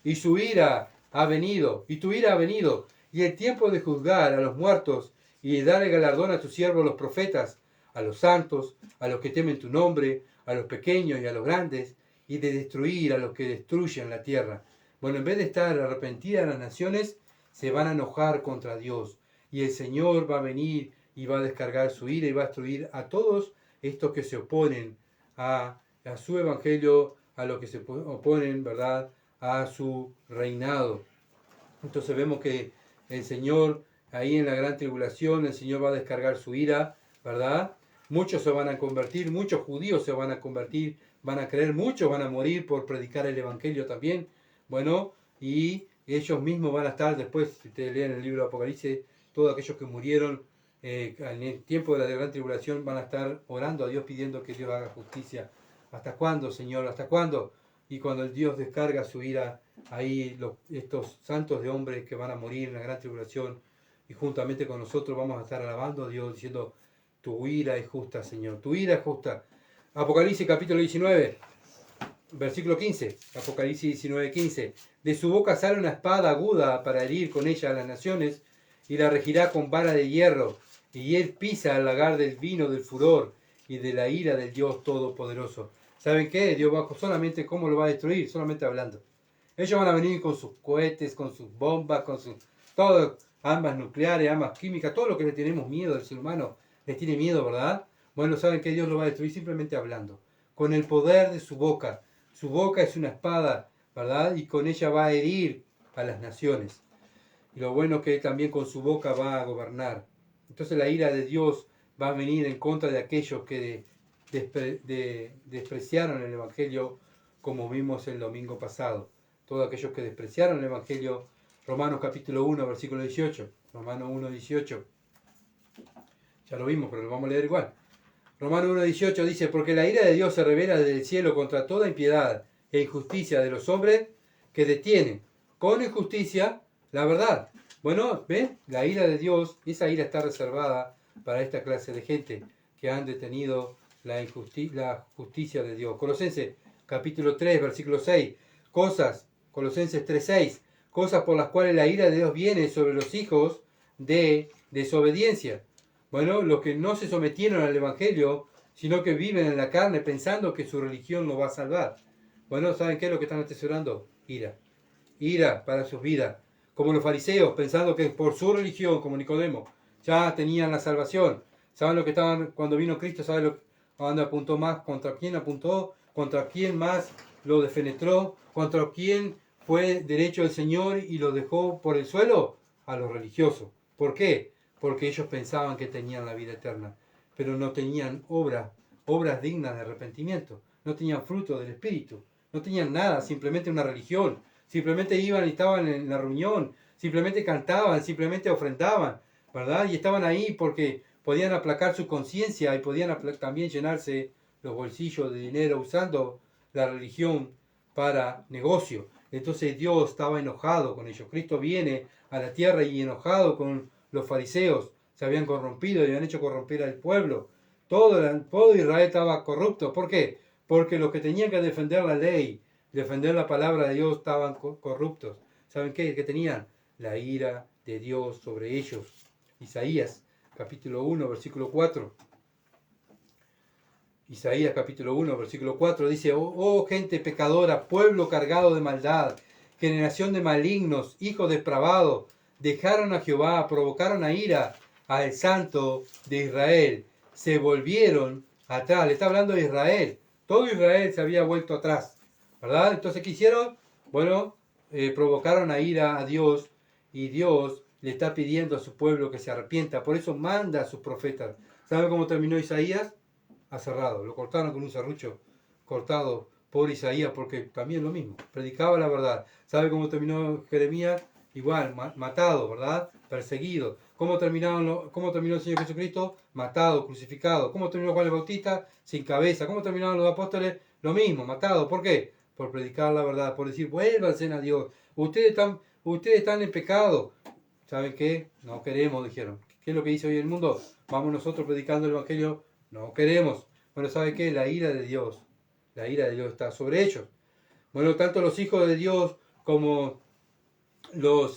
Y su ira ha venido. Y tu ira ha venido. Y el tiempo de juzgar a los muertos y de dar el galardón a tus siervos los profetas, a los santos, a los que temen tu nombre, a los pequeños y a los grandes, y de destruir a los que destruyen la tierra. Bueno, en vez de estar arrepentidas las naciones, se van a enojar contra Dios. Y el Señor va a venir y va a descargar su ira y va a destruir a todos estos que se oponen a su evangelio, a los que se oponen, ¿verdad?, a su reinado. Entonces vemos que el Señor, ahí en la gran tribulación, el Señor va a descargar su ira, ¿verdad? Muchos se van a convertir, muchos judíos se van a convertir, van a creer, muchos van a morir por predicar el evangelio también. Bueno, y ellos mismos van a estar después, si ustedes leen el libro de Apocalipsis, todos aquellos que murieron en el tiempo de la gran tribulación van a estar orando a Dios pidiendo que Dios haga justicia. ¿Hasta cuándo, Señor? ¿Hasta cuándo? Y cuando el Dios descarga su ira, ahí estos santos de hombres que van a morir en la gran tribulación, y juntamente con nosotros vamos a estar alabando a Dios, diciendo, tu ira es justa, Señor, tu ira es justa. Apocalipsis capítulo 19, versículo 15, Apocalipsis 19, 15. De su boca sale una espada aguda para herir con ella a las naciones, y la regirá con vara de hierro, y él pisa el lagar del vino del furor y de la ira del Dios Todopoderoso. ¿Saben qué? Dios va solamente, ¿cómo lo va a destruir? Solamente hablando. Ellos van a venir con sus cohetes, con sus bombas, con sus todo, armas nucleares, armas químicas, todo lo que le tenemos miedo al ser humano, les tiene miedo, ¿verdad? Bueno, ¿saben qué? Dios lo va a destruir simplemente hablando, con el poder de su boca. Su boca es una espada, ¿verdad? Y con ella va a herir a las naciones. Y lo bueno es que también con su boca va a gobernar. Entonces la ira de Dios va a venir en contra de aquellos que despreciaron el Evangelio, como vimos el domingo pasado. Todos aquellos que despreciaron el Evangelio, Romanos capítulo 1, versículo 18. Romanos 1, 18. Ya lo vimos, pero lo vamos a leer igual. Romanos 1, 18 dice, porque la ira de Dios se revela desde el cielo contra toda impiedad e injusticia de los hombres que detienen con injusticia la verdad. Bueno, ¿ven? La ira de Dios, esa ira está reservada para esta clase de gente que han detenido la justicia de Dios. Colosenses capítulo 3, versículo 6. Colosenses 3, 6. Cosas por las cuales la ira de Dios viene sobre los hijos de desobediencia. Bueno, los que no se sometieron al Evangelio, sino que viven en la carne pensando que su religión los va a salvar. Bueno, ¿saben qué es lo que están atesorando? Ira. Ira para sus vidas. Como los fariseos, pensando que por su religión, como Nicodemo, ya tenían la salvación. ¿Saben lo que estaban cuando vino Cristo? ¿Saben a dónde apuntó más? ¿Contra quién apuntó? ¿Contra quién más lo defenestró? ¿Contra quién fue derecho del Señor y lo dejó por el suelo? A los religiosos. ¿Por qué? Porque ellos pensaban que tenían la vida eterna, pero no tenían obras dignas de arrepentimiento. No tenían fruto del Espíritu. No tenían nada, simplemente una religión. Simplemente iban y estaban en la reunión, simplemente cantaban, simplemente ofrendaban, ¿verdad? Y estaban ahí porque podían aplacar su conciencia y podían también llenarse los bolsillos de dinero usando la religión para negocio. Entonces Dios estaba enojado con ellos. Cristo viene a la tierra y enojado con los fariseos. Se habían corrompido y habían hecho corromper al pueblo. Todo Israel estaba corrupto. ¿Por qué? Porque los que tenían que defender la ley, defender la palabra de Dios, estaban corruptos. ¿Saben qué? Que tenían la ira de Dios sobre ellos. Isaías capítulo 1, versículo 4. Isaías capítulo 1, versículo 4 dice: oh gente pecadora, pueblo cargado de maldad, generación de malignos, hijos depravados, dejaron a Jehová, provocaron a ira al Santo de Israel, se volvieron atrás. Le está hablando de Israel. Todo Israel se había vuelto atrás, ¿verdad? Entonces, ¿qué hicieron? Bueno, provocaron a ira a Dios, y Dios le está pidiendo a su pueblo que se arrepienta. Por eso manda a sus profetas. ¿Sabe cómo terminó Isaías? Aserrado. Lo cortaron con un serrucho cortado por Isaías, porque también lo mismo, predicaba la verdad. ¿Sabe cómo terminó Jeremías? Igual, matado, ¿verdad? Perseguido. ¿Cómo terminó el Señor Jesucristo? Matado, crucificado. ¿Cómo terminó Juan el Bautista? Sin cabeza. ¿Cómo terminaron los apóstoles? Lo mismo, matado. ¿Por qué? Por predicar la verdad, por decir, vuélvanse a Dios. Ustedes están en pecado. ¿Saben qué? No queremos, dijeron. ¿Qué es lo que dice hoy el mundo? Vamos nosotros predicando el Evangelio. No queremos. Bueno, ¿sabe qué? La ira de Dios está sobre ellos. Bueno, tanto los hijos de Dios como la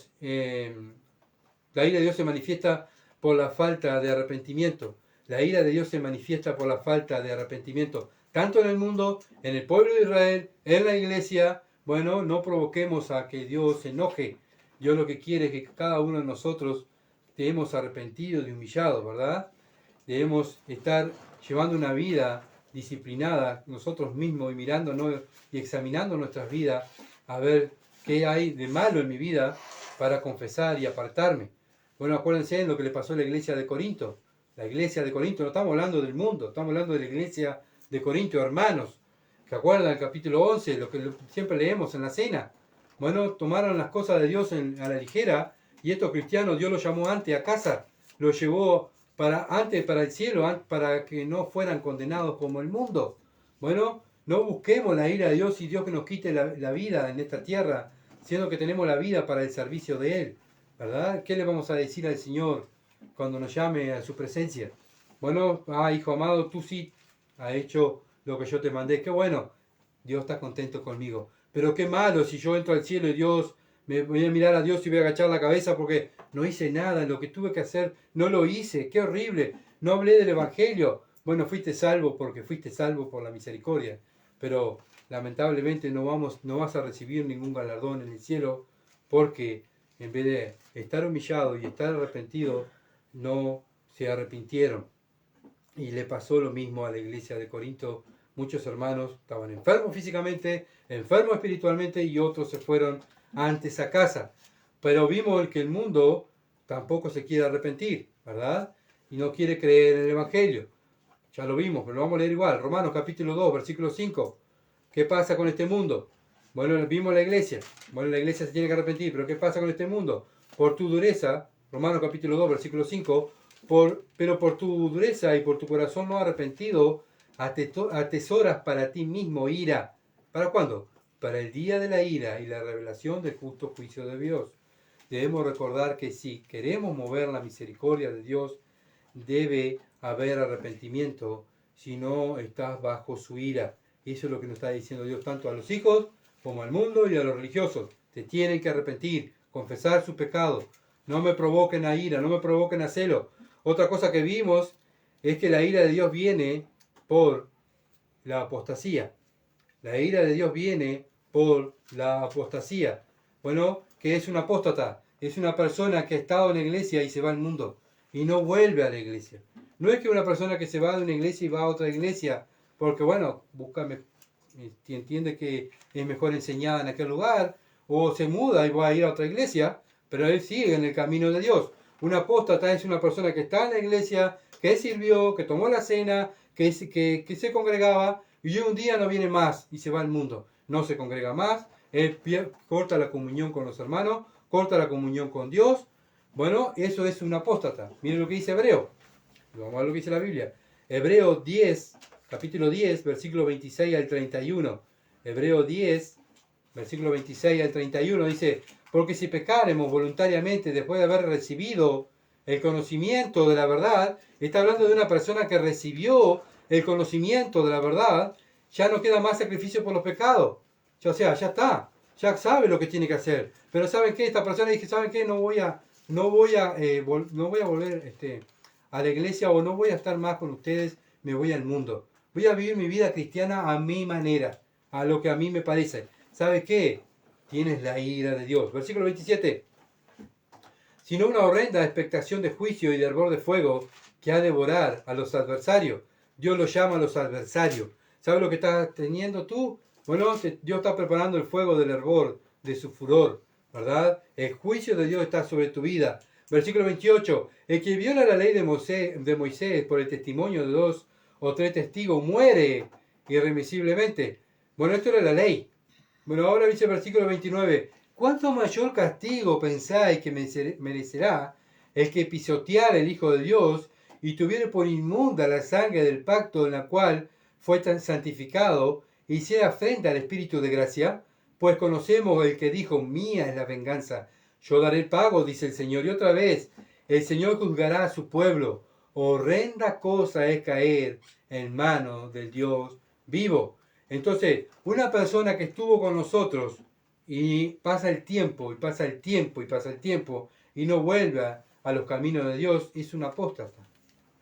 ira de Dios se manifiesta por la falta de arrepentimiento. La ira de Dios se manifiesta por la falta de arrepentimiento. Tanto en el mundo, en el pueblo de Israel, en la iglesia. Bueno, no provoquemos a que Dios se enoje. Dios lo que quiere es que cada uno de nosotros estemos arrepentidos y humillados, ¿verdad? Debemos estar llevando una vida disciplinada nosotros mismos y mirándonos y examinando nuestras vidas a ver qué hay de malo en mi vida para confesar y apartarme. Bueno, acuérdense en lo que le pasó a la iglesia de Corinto. La iglesia de Corinto, no estamos hablando del mundo, estamos hablando de la iglesia de Corinto, hermanos. ¿Se acuerdan el capítulo 11, lo que siempre leemos en la cena? Bueno, tomaron las cosas de Dios a la ligera, y estos cristianos Dios los llamó antes a casa, los llevó para el cielo, para que no fueran condenados como el mundo. Bueno, no busquemos la ira de Dios y Dios que nos quite la vida en esta tierra, siendo que tenemos la vida para el servicio de Él, ¿verdad? ¿Qué le vamos a decir al Señor cuando nos llame a su presencia? Bueno, hijo amado, tú sí has hecho lo que yo te mandé. Qué bueno, Dios está contento conmigo. Pero qué malo si yo entro al cielo y Dios, me voy a mirar a Dios y voy a agachar la cabeza porque no hice nada, lo que tuve que hacer no lo hice, qué horrible, no hablé del Evangelio. Bueno, fuiste salvo porque fuiste salvo por la misericordia, pero lamentablemente no vas a recibir ningún galardón en el cielo porque en vez de estar humillado y estar arrepentido, no se arrepintieron. Y le pasó lo mismo a la iglesia de Corinto. Muchos hermanos estaban enfermos físicamente, enfermos espiritualmente, y otros se fueron antes a casa. Pero vimos que el mundo tampoco se quiere arrepentir, ¿verdad? Y no quiere creer en el Evangelio. Ya lo vimos, pero lo vamos a leer igual. Romanos capítulo 2, versículo 5. ¿Qué pasa con este mundo? Bueno, vimos la iglesia. Bueno, la iglesia se tiene que arrepentir, pero ¿qué pasa con este mundo? Por tu dureza, Romanos capítulo 2, versículo 5, pero por tu dureza y por tu corazón no arrepentido, atesoras para ti mismo ira. ¿Para cuándo? Para el día de la ira y la revelación del justo juicio de Dios. debemos recordar que si queremos mover la misericordia de Dios, debe haber arrepentimiento, si no estás bajo su ira. Eso es lo que nos está diciendo Dios tanto a los hijos como al mundo y a los religiosos. Te tienen que arrepentir, confesar sus pecados. No me provoquen a ira, no me provoquen a celo. Otra cosa que vimos es que la ira de Dios viene por la apostasía. La ira de Dios viene por la apostasía. Bueno, ¿qué es un apóstata? Es una persona que ha estado en la iglesia y se va al mundo y no vuelve a la iglesia. No es que una persona que se va de una iglesia y va a otra iglesia porque, bueno, entiende que es mejor enseñada en aquel lugar, o se muda y va a ir a otra iglesia, pero él sigue en el camino de Dios. Un apóstata es una persona que está en la iglesia, que sirvió, que tomó la cena, que se congregaba, y un día no viene más y se va al mundo. No se congrega más, él corta la comunión con los hermanos, corta la comunión con Dios. Bueno, eso es un apóstata. Miren lo que dice Hebreo. Vamos a ver lo que dice la Biblia. Hebreo 10, capítulo 10, versículo 26 al 31. Hebreo 10, versículo 26 al 31 dice: porque si pecaremos voluntariamente después de haber recibido el conocimiento de la verdad, está hablando de una persona que recibió el conocimiento de la verdad, ya no queda más sacrificio por los pecados. O sea, ya está, ya sabe lo que tiene que hacer. Pero ¿saben qué? Esta persona dice: ¿saben qué? No voy a volver a la iglesia, o no voy a estar más con ustedes, me voy al mundo. Voy a vivir mi vida cristiana a mi manera, a lo que a mí me parece. ¿Sabe qué? Tienes la ira de Dios. Versículo 27. Sino una horrenda expectación de juicio y de hervor de fuego que ha de devorar a los adversarios. Dios los llama a los adversarios. ¿Sabes lo que estás teniendo tú? Bueno, Dios está preparando el fuego del hervor, de su furor, ¿verdad? El juicio de Dios está sobre tu vida. Versículo 28. El que viola la ley de Moisés por el testimonio de 2 o 3 testigos muere irremisiblemente. Bueno, esto era la ley. Bueno, ahora dice el versículo 29. ¿Cuánto mayor castigo pensáis que merecerá el que pisoteara el Hijo de Dios y tuviere por inmunda la sangre del pacto en la cual fue tan santificado e hiciera afrenta al Espíritu de gracia? Pues conocemos el que dijo: mía es la venganza, yo daré el pago, dice el Señor. Y otra vez, el Señor juzgará a su pueblo. Horrenda cosa es caer en manos del Dios vivo. Entonces, una persona que estuvo con nosotros y pasa el tiempo, y pasa el tiempo, y pasa el tiempo, y no vuelve a los caminos de Dios, es un apóstata.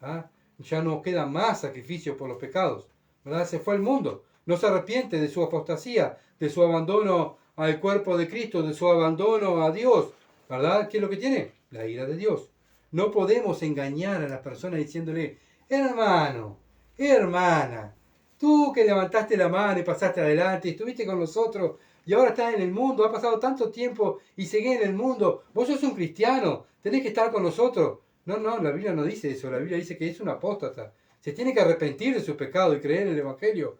¿Ah? Ya no queda más sacrificio por los pecados, ¿verdad? Se fue al mundo, no se arrepiente de su apostasía, de su abandono al cuerpo de Cristo, de su abandono a Dios, ¿verdad? ¿Qué es lo que tiene? La ira de Dios. No podemos engañar a las personas diciéndole: hermano, hermana, tú que levantaste la mano y pasaste adelante, y estuviste con nosotros, y ahora estás en el mundo, ha pasado tanto tiempo y seguís en el mundo, vos sos un cristiano, tenés que estar con nosotros. No, la Biblia no dice eso, la Biblia dice que es un apóstata. Se tiene que arrepentir de su pecado y creer en el Evangelio.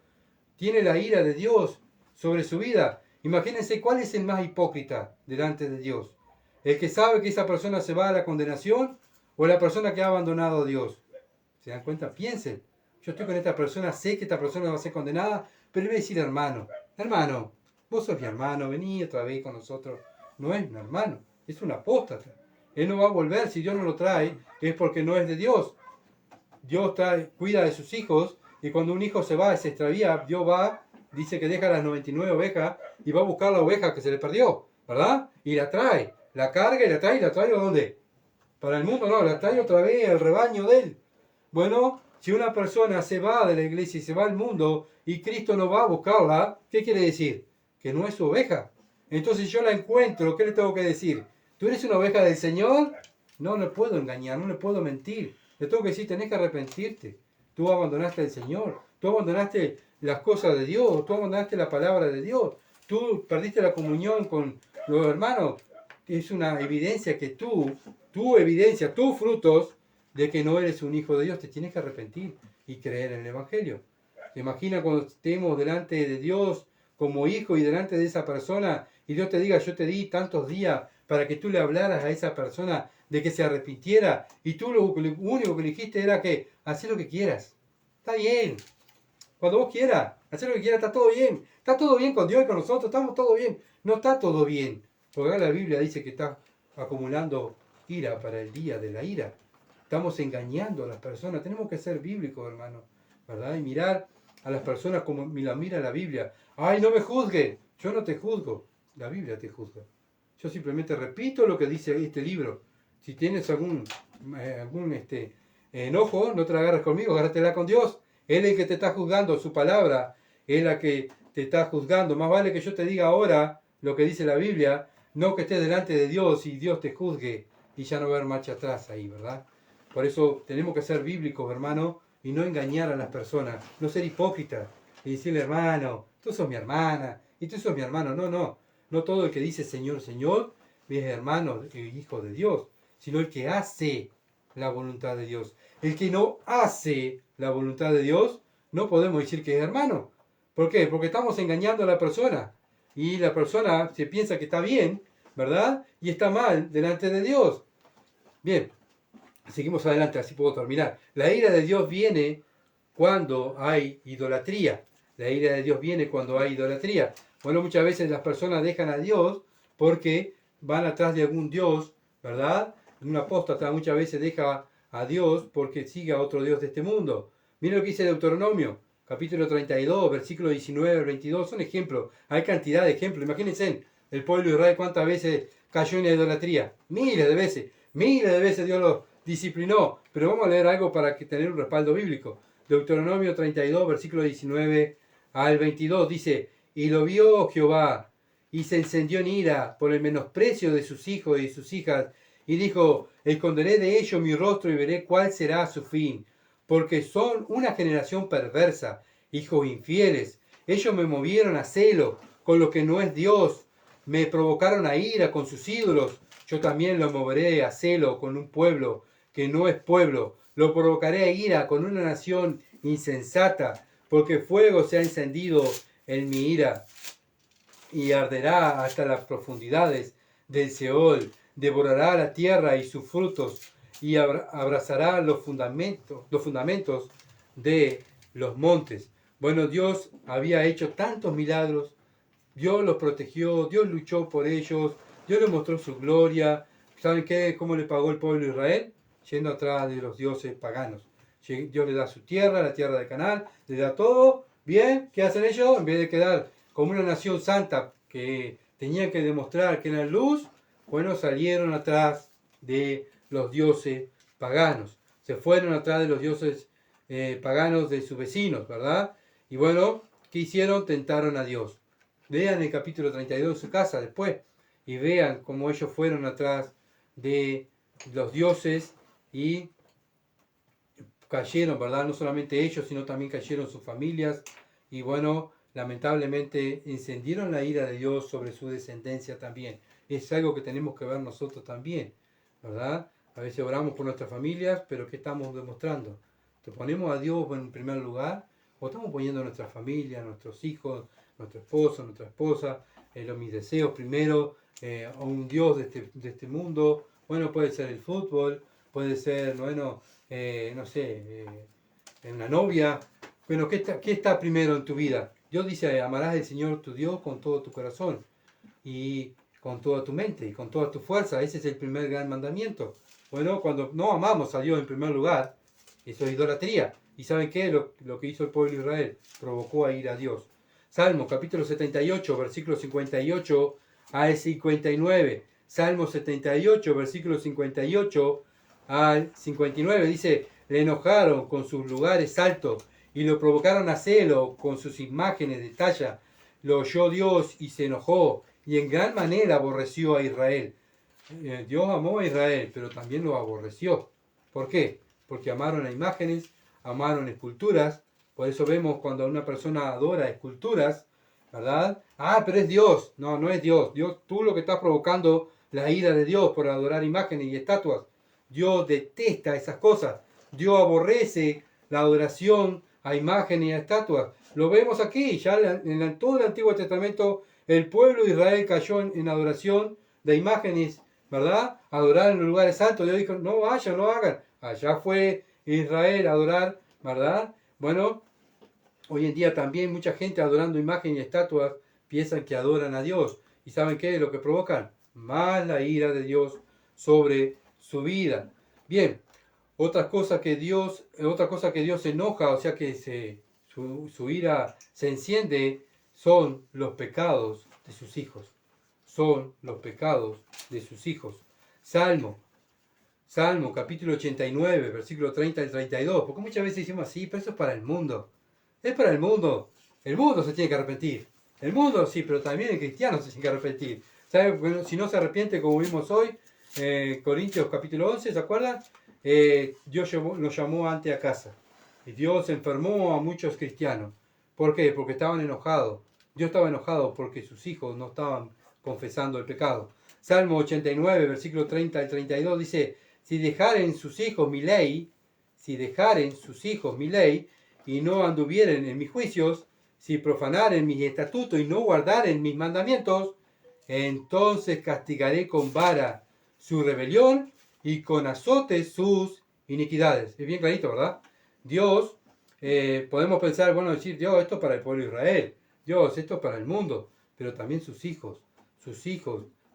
Tiene la ira de Dios sobre su vida. Imagínense cuál es el más hipócrita delante de Dios. ¿El que sabe que esa persona se va a la condenación, o la persona que ha abandonado a Dios? ¿Se dan cuenta? Piensen. Yo estoy con esta persona, sé que esta persona va a ser condenada, pero le voy a decir: hermano, vos sos mi hermano, vení otra vez con nosotros. No es un hermano, es un apóstata. Él no va a volver. Si Dios no lo trae, es porque no es de Dios. Dios cuida de sus hijos, y cuando un hijo se va, se extravía, Dios va, dice que deja las 99 ovejas y va a buscar la oveja que se le perdió, ¿verdad? Y la trae, la carga y la trae ¿a dónde? Para el mundo, no, la trae otra vez al rebaño de él. Bueno, si una persona se va de la iglesia y se va al mundo y Cristo no va a buscarla, ¿qué quiere decir? Que no es su oveja. Entonces yo la encuentro, ¿qué le tengo que decir? ¿Tú eres una oveja del Señor? No le puedo engañar, no le puedo mentir. Le tengo que decir: tenés que arrepentirte. Tú abandonaste al Señor, tú abandonaste las cosas de Dios, tú abandonaste la palabra de Dios, tú perdiste la comunión con los hermanos. Es una evidencia que tus frutos de que no eres un hijo de Dios. Te tienes que arrepentir y creer en el Evangelio. ¿Te imaginas cuando estemos delante de Dios como hijo y delante de esa persona, y Dios te diga: yo te di tantos días para que tú le hablaras a esa persona de que se arrepintiera, y tú lo único que le dijiste era que haz lo que quieras? Está bien. Cuando vos quieras, hacer lo que quieras, está todo bien. Está todo bien con Dios y con nosotros, estamos todo bien. No está todo bien, porque la Biblia dice que está acumulando ira para el día de la ira. Estamos engañando a las personas. Tenemos que ser bíblicos, hermano, ¿verdad? Y mirar a las personas como la mira la Biblia. ¡Ay, no me juzgue! Yo no te juzgo. La Biblia te juzga. Yo simplemente repito lo que dice este libro. Si tienes algún enojo, no te la agarres conmigo, agárratela con Dios. Él es el que te está juzgando, su palabra es la que te está juzgando. Más vale que yo te diga ahora lo que dice la Biblia, no que estés delante de Dios y Dios te juzgue y ya no va a haber marcha atrás ahí, ¿verdad? Por eso tenemos que ser bíblicos, hermano, y no engañar a las personas, no ser hipócritas y decirle, hermano, tú sos mi hermana y tú sos mi hermano. No, no, no todo el que dice Señor, Señor es hermano y hijo de Dios, sino el que hace la voluntad de Dios. El que no hace la voluntad de Dios, no podemos decir que es hermano. ¿Por qué? Porque estamos engañando a la persona. Y la persona se piensa que está bien, ¿verdad? Y está mal delante de Dios. Bien, seguimos adelante, así puedo terminar. La ira de Dios viene cuando hay idolatría. La ira de Dios viene cuando hay idolatría. Bueno, muchas veces las personas dejan a Dios porque van atrás de algún Dios, ¿verdad? Un apóstata muchas veces deja a Dios porque sigue a otro Dios de este mundo. Mira lo que dice Deuteronomio, capítulo 32, versículo 19 al 22, son ejemplos. Hay cantidad de ejemplos. Imagínense el pueblo de Israel cuántas veces cayó en la idolatría. Miles de veces Dios los disciplinó. Pero vamos a leer algo para que tener un respaldo bíblico. Deuteronomio 32, versículo 19 al 22, dice, y lo vio Jehová, y se encendió en ira por el menosprecio de sus hijos y sus hijas, y dijo, esconderé de ellos mi rostro y veré cuál será su fin, porque son una generación perversa, hijos infieles. Ellos me movieron a celo con lo que no es Dios, me provocaron a ira con sus ídolos. Yo también lo moveré a celo con un pueblo que no es pueblo. Lo provocaré a ira con una nación insensata, porque fuego se ha encendido en mi ira y arderá hasta las profundidades del Seol. Devorará la tierra y sus frutos y abrazará los fundamentos de los montes. Bueno, Dios había hecho tantos milagros, Dios los protegió, Dios luchó por ellos, Dios les mostró su gloria. ¿Saben qué? ¿Cómo le pagó el pueblo de Israel? Yendo atrás de los dioses paganos. Dios le da su tierra, la tierra de Canaán, le da todo. Bien, ¿qué hacen ellos? En vez de quedar como una nación santa que tenían que demostrar que eran luz, bueno, salieron atrás de los dioses paganos. Se fueron atrás de los dioses paganos de sus vecinos, ¿verdad? Y bueno, ¿qué hicieron? Tentaron a Dios. Lean el capítulo 32 en su casa después y vean cómo ellos fueron atrás de los dioses y cayeron, ¿verdad? No solamente ellos, sino también cayeron sus familias y bueno, lamentablemente encendieron la ira de Dios sobre su descendencia también. Es algo que tenemos que ver nosotros también, ¿verdad? A veces oramos por nuestras familias, pero ¿qué estamos demostrando? ¿Te ponemos a Dios en primer lugar o estamos poniendo a nuestra familia, a nuestros hijos, nuestro esposo, nuestra esposa, mis deseos primero, a un Dios de este mundo? Bueno, puede ser el fútbol, puede ser, bueno, no sé, una novia. Bueno, ¿qué está primero en tu vida? Dios dice, amarás al Señor tu Dios con todo tu corazón y con toda tu mente y con toda tu fuerza. Ese es el primer gran mandamiento. Bueno, cuando no amamos a Dios en primer lugar, eso es idolatría. ¿Y saben qué? Lo que hizo el pueblo de Israel provocó a ir a Dios. Salmo capítulo 78, versículo 58 al 59. Salmo 78, versículo 58 al 59. Dice, le enojaron con sus lugares altos y lo provocaron a celo con sus imágenes de talla. Lo oyó Dios y se enojó y en gran manera aborreció a Israel. Dios amó a Israel, pero también lo aborreció. ¿Por qué? Porque amaron a imágenes, amaron esculturas. Por eso vemos cuando una persona adora esculturas, ¿verdad? Ah, pero es Dios. No, no es Dios. Dios, tú lo que estás provocando la ira de Dios por adorar imágenes y estatuas. Dios detesta esas cosas. Dios aborrece la adoración a imágenes y a estatuas. Lo vemos aquí, ya en todo el Antiguo Testamento, el pueblo de Israel cayó en adoración de imágenes, ¿verdad? Adorar en los lugares altos. Dios dijo, no vayan, no hagan. Allá fue Israel a adorar, ¿verdad? Bueno, hoy en día también mucha gente adorando imágenes y estatuas piensan que adoran a Dios. ¿Y saben qué es lo que provocan? más la ira de Dios sobre su vida. Bien, otra cosa que Dios se enoja, o sea que su ira se enciende, son los pecados de sus hijos. Son los pecados de sus hijos. Salmo capítulo 89, versículo 30 al 32. Porque muchas veces decimos así, pero eso es para el mundo. Es para el mundo. El mundo se tiene que arrepentir. El mundo sí, pero también el cristiano se tiene que arrepentir. ¿Sabe? Bueno, si no se arrepiente, como vimos hoy, Corintios capítulo 11, ¿se acuerdan? Dios nos llamó ante a casa. Y Dios enfermó a muchos cristianos. ¿Por qué? Porque estaban enojados. Dios estaba enojado porque sus hijos no estaban confesando el pecado. Salmo 89, versículo 30 al 32 dice: si dejaren sus hijos mi ley, y no anduvieren en mis juicios, si profanaren mis estatutos y no guardaren mis mandamientos, entonces castigaré con vara su rebelión y con azote sus iniquidades. Es bien clarito, ¿verdad? Dios, podemos pensar, bueno, decir, Dios, esto es para el pueblo de Israel, Dios, esto es para el mundo, pero también sus hijos,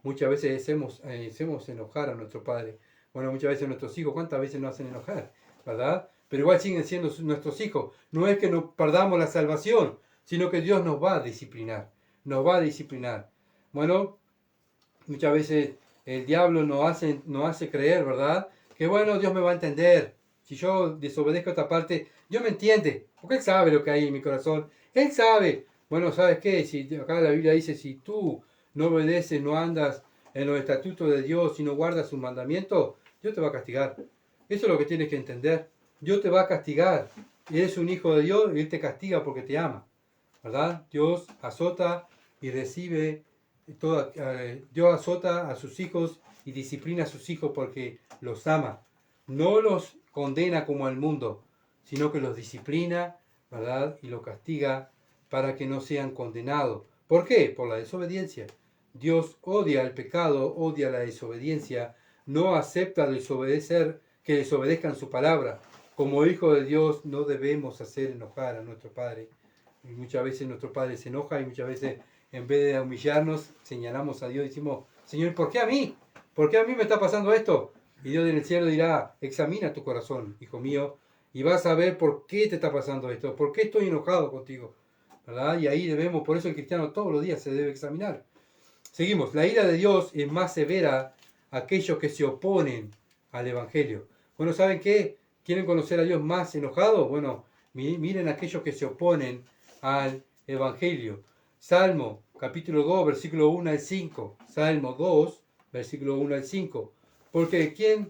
muchas veces hacemos enojar a nuestro Padre. Bueno, muchas veces nuestros hijos, ¿cuántas veces nos hacen enojar? ¿Verdad? Pero igual siguen siendo nuestros hijos. No es que nos perdamos la salvación, sino que Dios nos va a disciplinar. Nos va a disciplinar. Bueno, muchas veces el diablo nos hace creer, ¿verdad? Que bueno, Dios me va a entender. Si yo desobedezco esta parte, Dios me entiende. Porque Él sabe lo que hay en mi corazón. Él sabe. Bueno, ¿sabes qué? Si acá la Biblia dice, si tú no obedeces, no andas en los estatutos de Dios y no guardas sus mandamientos, Dios te va a castigar. Eso es lo que tienes que entender. Dios te va a castigar. Eres un hijo de Dios y Él te castiga porque te ama. ¿Verdad? Dios azota y recibe Dios azota a sus hijos y disciplina a sus hijos porque los ama. No los condena como al mundo, sino que los disciplina, ¿verdad? Y los castiga para que no sean condenados. ¿Por qué? Por la desobediencia. Dios odia el pecado, odia la desobediencia, no acepta que desobedezcan su palabra. Como hijo de Dios no debemos hacer enojar a nuestro Padre. Y muchas veces nuestro Padre se enoja y muchas veces en vez de humillarnos señalamos a Dios y decimos, Señor, ¿por qué a mí? ¿Por qué a mí me está pasando esto? Y Dios en el cielo dirá, examina tu corazón, hijo mío, y vas a ver por qué te está pasando esto, por qué estoy enojado contigo. ¿Verdad? Y ahí por eso el cristiano todos los días se debe examinar. Seguimos, la ira de Dios es más severa a aquellos que se oponen al Evangelio. Bueno, ¿saben qué? ¿Quieren conocer a Dios más enojado? Bueno, miren a aquellos que se oponen al Evangelio. Salmo, capítulo 2, versículo 1 al 5. Salmo 2, versículo 1 al 5. ¿Por qué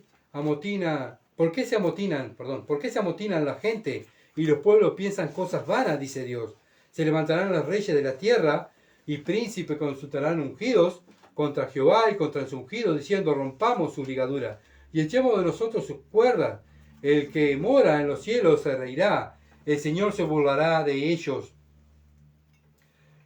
se amotinan la gente y los pueblos piensan cosas vanas? Dice Dios. Se levantarán los reyes de la tierra y príncipes consultarán ungidos contra Jehová y contra su ungido, diciendo, rompamos su ligadura y echemos de nosotros sus cuerdas. El que mora en los cielos se reirá, el Señor se burlará de ellos.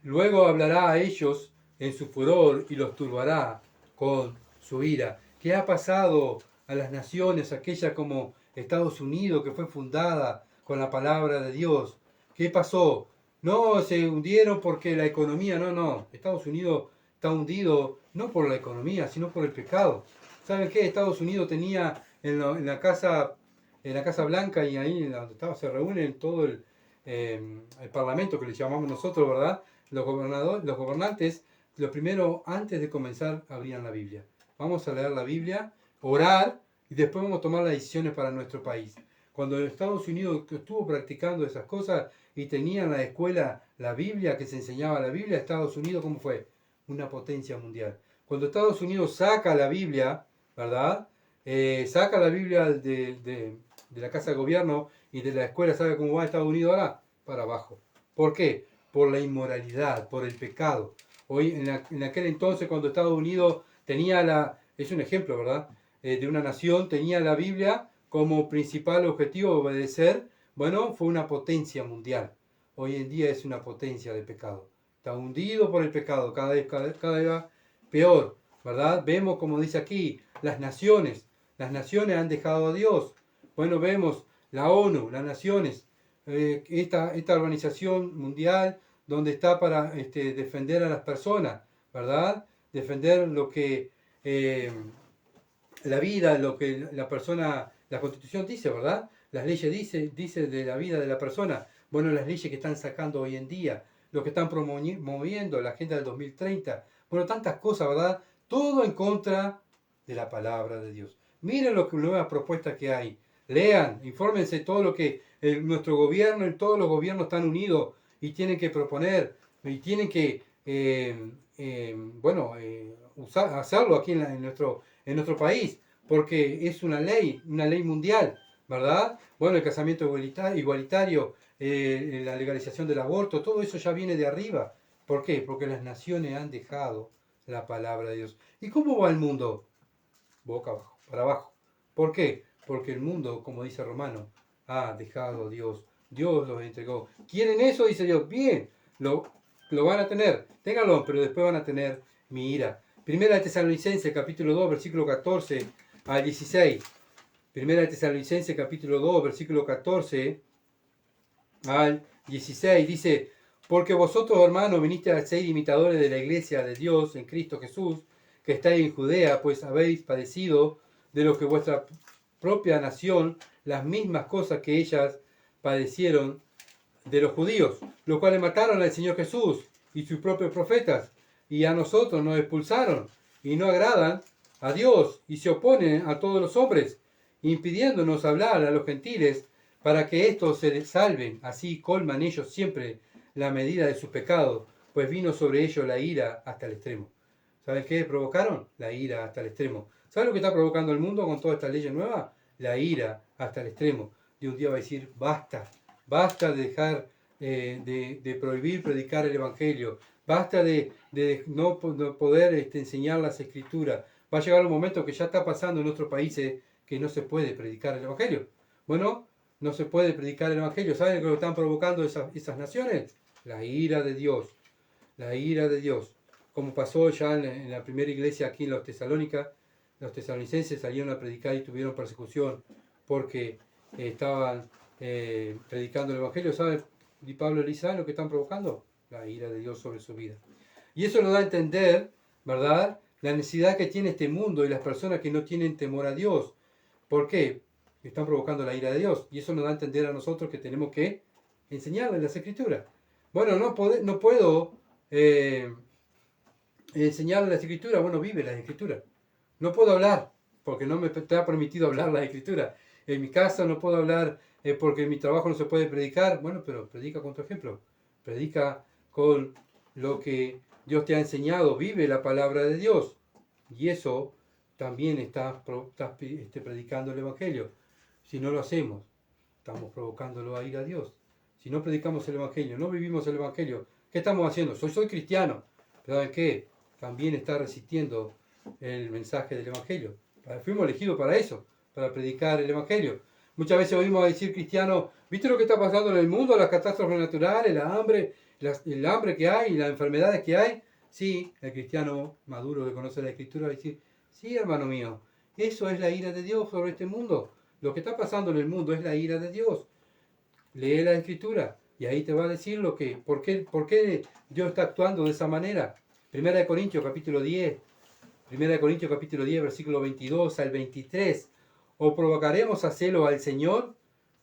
Luego hablará a ellos en su furor y los turbará con su ira. ¿Qué ha pasado a las naciones, aquella como Estados Unidos, que fue fundada con la palabra de Dios? ¿Qué pasó? No se hundieron porque la economía, no. Estados Unidos está hundido no por la economía, sino por el pecado. ¿Saben qué? Estados Unidos tenía en la Casa Blanca y ahí donde se reúnen todo el parlamento que le llamamos nosotros, ¿verdad? Los gobernantes, lo primero, antes de comenzar, abrían la Biblia. Vamos a leer la Biblia, orar y después vamos a tomar las decisiones para nuestro país. Cuando Estados Unidos estuvo practicando esas cosas y tenían en la escuela la Biblia, que se enseñaba la Biblia, Estados Unidos, ¿cómo fue? Una potencia mundial. Cuando Estados Unidos saca la Biblia, ¿verdad? Saca la Biblia de la Casa de Gobierno y de la escuela, ¿sabe cómo va Estados Unidos ahora? Para abajo. ¿Por qué? Por la inmoralidad, por el pecado. Hoy, en aquel entonces, cuando Estados Unidos tenía es un ejemplo, ¿verdad? De una nación, tenía la Biblia como principal objetivo de obedecer, bueno, fue una potencia mundial. Hoy en día es una potencia de pecado. Está hundido por el pecado, cada vez peor, ¿verdad? Vemos, como dice aquí, las naciones han dejado a Dios. Bueno, vemos la ONU, las naciones, esta organización mundial donde está para defender a las personas, ¿verdad? defender lo que la vida, lo que la persona, la Constitución dice, ¿verdad? Las leyes dice de la vida de la persona. Bueno, las leyes que están sacando hoy en día, lo que están promoviendo, la agenda del 2030. Bueno, tantas cosas, ¿verdad? Todo en contra de la palabra de Dios. Miren las nuevas propuestas que hay. Lean, infórmense todo lo que nuestro gobierno y todos los gobiernos están unidos y tienen que proponer y tienen que, hacerlo aquí en nuestro país, porque es una ley mundial, ¿verdad? Bueno, el casamiento igualitario, la legalización del aborto, todo eso ya viene de arriba. ¿Por qué? Porque las naciones han dejado la palabra de Dios. ¿Y cómo va el mundo? Boca abajo, para abajo. ¿Por qué? Porque el mundo, como dice Romano, ha dejado a Dios. Dios los entregó. ¿Quieren eso? Dice Dios. Bien, lo van a tener. Ténganlo, pero después van a tener mi ira. Primera de Tesalonicenses, capítulo 2, versículo 14 al 16. Primera de Tesalonicenses, capítulo 2, versículo 14 al 16. Dice, porque vosotros, hermanos, viniste a ser imitadores de la iglesia de Dios en Cristo Jesús, que estáis en Judea, pues habéis padecido de lo que vuestra propia nación, las mismas cosas que ellas padecieron de los judíos, los cuales mataron al Señor Jesús y sus propios profetas, y a nosotros nos expulsaron, y no agradan a Dios, y se oponen a todos los hombres, impidiéndonos hablar a los gentiles, para que éstos se salven. Así colman ellos siempre la medida de sus pecados, pues vino sobre ellos la ira hasta el extremo. ¿Sabes qué provocaron? La ira hasta el extremo. ¿Sabes lo que está provocando el mundo con todas estas leyes nuevas? La ira hasta el extremo. De un día va a decir, basta, basta de dejar de prohibir predicar el Evangelio, basta de no poder enseñar las Escrituras. Va a llegar un momento que ya está pasando en otros países que no se puede predicar el Evangelio. Bueno, no se puede predicar el Evangelio. ¿Saben lo que están provocando esas naciones? La ira de Dios. La ira de Dios. Como pasó ya en la primera iglesia aquí en los tesalonicenses salieron a predicar y tuvieron persecución porque estaban predicando el Evangelio. ¿Sabe? Y Pablo le dice, ¿saben lo que están provocando? La ira de Dios sobre su vida. Y eso nos da a entender, ¿verdad?, la necesidad que tiene este mundo y las personas que no tienen temor a Dios. ¿Por qué? Están provocando la ira de Dios. Y eso nos da a entender a nosotros que tenemos que enseñarles las Escrituras. Bueno, no puedo enseñarles las Escrituras. Bueno, vive las Escrituras. No puedo hablar porque no me está permitido hablar las Escrituras. En mi casa no puedo hablar porque en mi trabajo no se puede predicar. Bueno, pero predica con tu ejemplo. Predica con lo que Dios te ha enseñado. Vive la palabra de Dios. Y eso también estás predicando el Evangelio. Si no lo hacemos, estamos provocándolo a ir a Dios. Si no predicamos el Evangelio, no vivimos el Evangelio, ¿qué estamos haciendo? Soy cristiano. ¿Pero saben qué? También está resistiendo el mensaje del Evangelio. Fuimos elegidos para eso, para predicar el Evangelio. Muchas veces oímos decir cristianos, ¿viste lo que está pasando en el mundo? Las catástrofes naturales, el hambre que hay, las enfermedades que hay. Sí, el cristiano maduro que conoce la Escritura va a decir, sí, hermano mío, eso es la ira de Dios sobre este mundo. Lo que está pasando en el mundo es la ira de Dios. Lee la Escritura y ahí te va a decir por qué Dios está actuando de esa manera. Primera de Corintios capítulo 10, versículo 22 al 23. ¿O provocaremos a celo al Señor?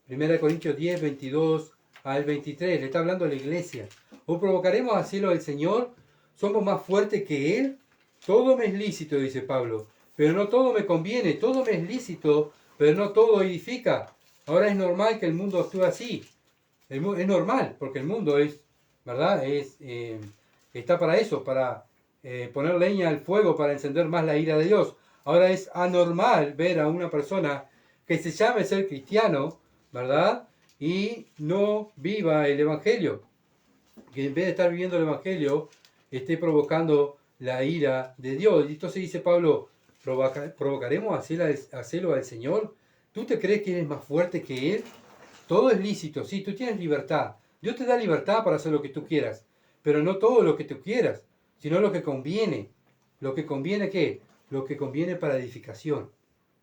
Primera de Corintios 10, 22 al 23. Le está hablando a la iglesia. ¿O provocaremos a celo al Señor? ¿Somos más fuertes que Él? Todo me es lícito, dice Pablo, pero no todo me conviene. Todo me es lícito, pero no todo edifica. Ahora es normal que el mundo actúe así. Es normal, porque el mundo es, ¿verdad? Está para eso, para poner leña al fuego, para encender más la ira de Dios. Ahora es anormal ver a una persona que se llame ser cristiano, ¿verdad?, y no viva el Evangelio. Que en vez de estar viviendo el Evangelio, esté provocando la ira de Dios. Y entonces dice Pablo, ¿provocaremos a celo al Señor? ¿Tú te crees que eres más fuerte que Él? Todo es lícito, sí, tú tienes libertad. Dios te da libertad para hacer lo que tú quieras, pero no todo lo que tú quieras, sino lo que conviene. ¿Lo que conviene qué? Lo que conviene para edificación.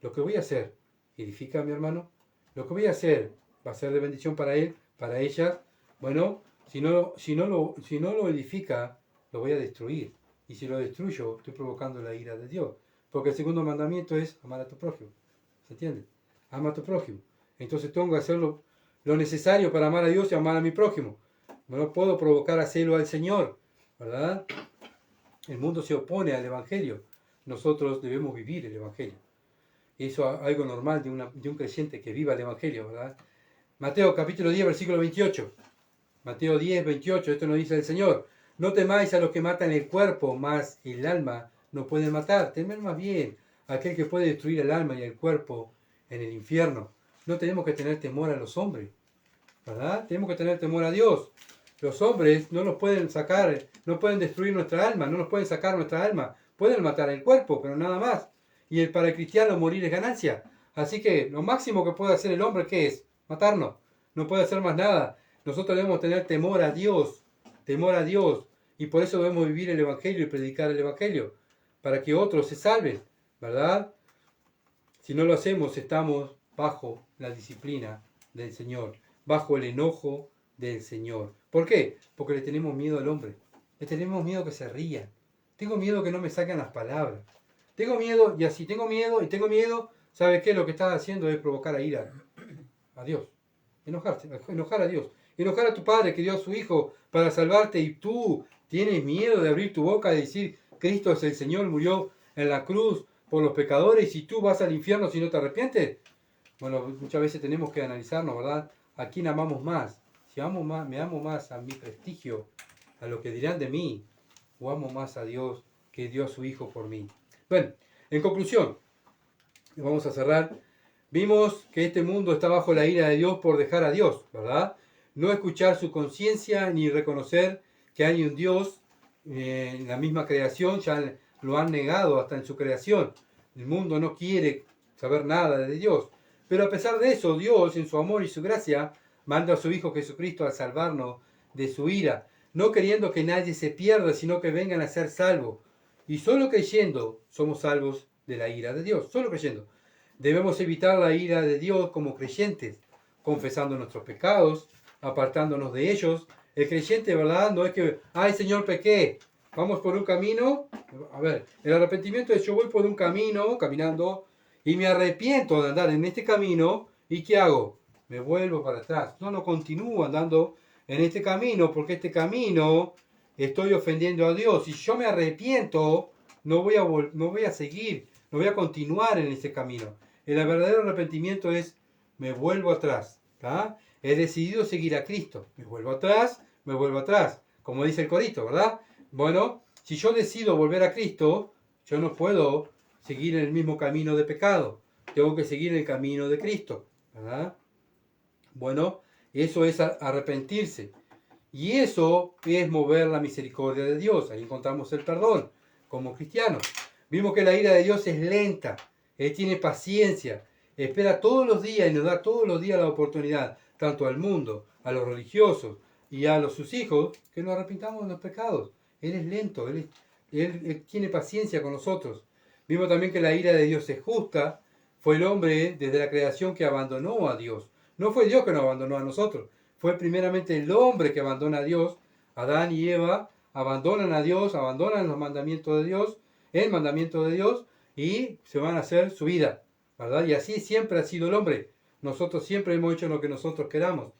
Lo que voy a hacer, edifica a mi hermano. Lo que voy a hacer va a ser de bendición para él, para ella. Bueno, si no lo edifica, lo voy a destruir. Y si lo destruyo, estoy provocando la ira de Dios. Porque el segundo mandamiento es amar a tu prójimo. ¿Se entiende? Ama a tu prójimo. Entonces tengo que hacer lo necesario para amar a Dios y amar a mi prójimo. No puedo provocar a celo al Señor, ¿verdad? El mundo se opone al Evangelio. Nosotros debemos vivir el Evangelio. Y eso es algo normal de un creyente que viva el Evangelio, ¿verdad? Mateo capítulo 10, versículo 28. Mateo 10, 28, esto nos dice el Señor. No temáis a los que matan el cuerpo, mas el alma no pueden matar. Temed más bien a aquel que puede destruir el alma y el cuerpo en el infierno. No tenemos que tener temor a los hombres, ¿verdad? Tenemos que tener temor a Dios. Los hombres no nos pueden sacar, no pueden destruir nuestra alma, no nos pueden sacar nuestra alma. Pueden matar el cuerpo, pero nada más. Y para el cristiano morir es ganancia. Así que lo máximo que puede hacer el hombre, ¿qué es? Matarnos. No puede hacer más nada. Nosotros debemos tener temor a Dios. Temor a Dios. Y por eso debemos vivir el Evangelio y predicar el Evangelio. Para que otros se salven. ¿Verdad? Si no lo hacemos, estamos bajo la disciplina del Señor. Bajo el enojo del Señor. ¿Por qué? Porque le tenemos miedo al hombre. Le tenemos miedo que se rían. Tengo miedo que no me saquen las palabras. Tengo miedo, y así tengo miedo, ¿sabe qué? Lo que estás haciendo es provocar a ira a Dios. Enojar a Dios. Enojar a tu Padre que dio a su Hijo para salvarte y tú tienes miedo de abrir tu boca y decir, Cristo es el Señor, murió en la cruz por los pecadores y tú vas al infierno si no te arrepientes. Bueno, muchas veces tenemos que analizarnos, ¿verdad? ¿A quién amamos más? Si me amo más a mi prestigio, a lo que dirán de mí, o amo más a Dios que dio a su Hijo por mí. Bueno, en conclusión, vamos a cerrar. Vimos que este mundo está bajo la ira de Dios por dejar a Dios, ¿verdad? No escuchar su conciencia ni reconocer que hay un Dios en la misma creación, ya lo han negado hasta en su creación. El mundo no quiere saber nada de Dios. Pero a pesar de eso, Dios, en su amor y su gracia, manda a su Hijo Jesucristo a salvarnos de su ira, no queriendo que nadie se pierda, sino que vengan a ser salvos. Y solo creyendo somos salvos de la ira de Dios, solo creyendo. Debemos evitar la ira de Dios como creyentes, confesando nuestros pecados, apartándonos de ellos. El creyente, ¿verdad? No es que, ay Señor, pequé, vamos por un camino. A ver, el arrepentimiento es yo voy por un camino, caminando, y me arrepiento de andar en este camino, ¿y qué hago? Me vuelvo para atrás. No continúo andando en este camino, porque este camino estoy ofendiendo a Dios. Si yo me arrepiento, no voy a seguir, no voy a continuar en ese camino. El verdadero arrepentimiento es, me vuelvo atrás. ¿Tá? He decidido seguir a Cristo. Me vuelvo atrás, como dice el corito, ¿verdad? Bueno, si yo decido volver a Cristo, yo no puedo seguir en el mismo camino de pecado. Tengo que seguir el camino de Cristo, ¿verdad? Bueno, eso es arrepentirse. Y eso es mover la misericordia de Dios. Ahí encontramos el perdón como cristianos. Vimos que la ira de Dios es lenta. Él tiene paciencia. Espera todos los días y nos da todos los días la oportunidad, tanto al mundo, a los religiosos y a sus hijos, que nos arrepintamos de los pecados. Él es lento. Él tiene paciencia con nosotros. Vimos también que la ira de Dios es justa. Fue el hombre desde la creación que abandonó a Dios. No fue Dios que nos abandonó a nosotros. Fue primeramente el hombre que abandona a Dios. Adán y Eva abandonan a Dios, abandonan los mandamientos de Dios, el mandamiento de Dios, y se van a hacer su vida, ¿verdad? Y así siempre ha sido el hombre. Nosotros siempre hemos hecho lo que nosotros queremos.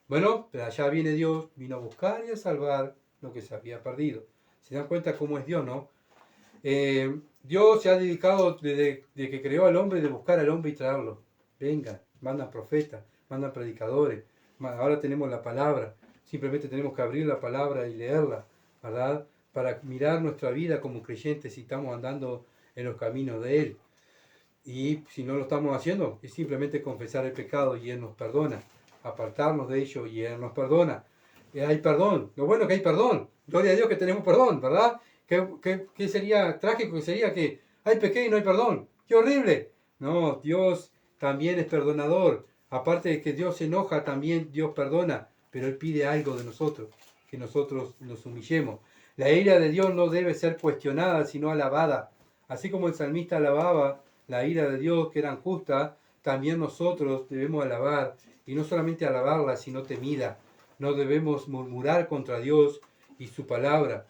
Bueno, pero allá viene Dios, vino a buscar y a salvar lo que se había perdido. ¿Se dan cuenta cómo es Dios, no? Dios se ha dedicado desde que creó al hombre de buscar al hombre y traerlo. Venga, mandan profetas, mandan predicadores. Ahora tenemos la palabra. Simplemente tenemos que abrir la palabra y leerla, ¿verdad? Para mirar nuestra vida como creyentes si estamos andando en los caminos de Él. Y si no lo estamos haciendo, es simplemente confesar el pecado y Él nos perdona. Apartarnos de ello y Él nos perdona. Hay perdón. Lo bueno es que hay perdón. Gloria a Dios que tenemos perdón, ¿verdad? ¿Qué sería trágico? Que sería que hay pequé y no hay perdón. ¡Qué horrible! No, Dios también es perdonador. Aparte de que Dios se enoja, también Dios perdona. Pero Él pide algo de nosotros, que nosotros nos humillemos. La ira de Dios no debe ser cuestionada, sino alabada. Así como el salmista alababa la ira de Dios, que era justa, también nosotros debemos alabar. Y no solamente alabarla, sino temida. No debemos murmurar contra Dios y su palabra.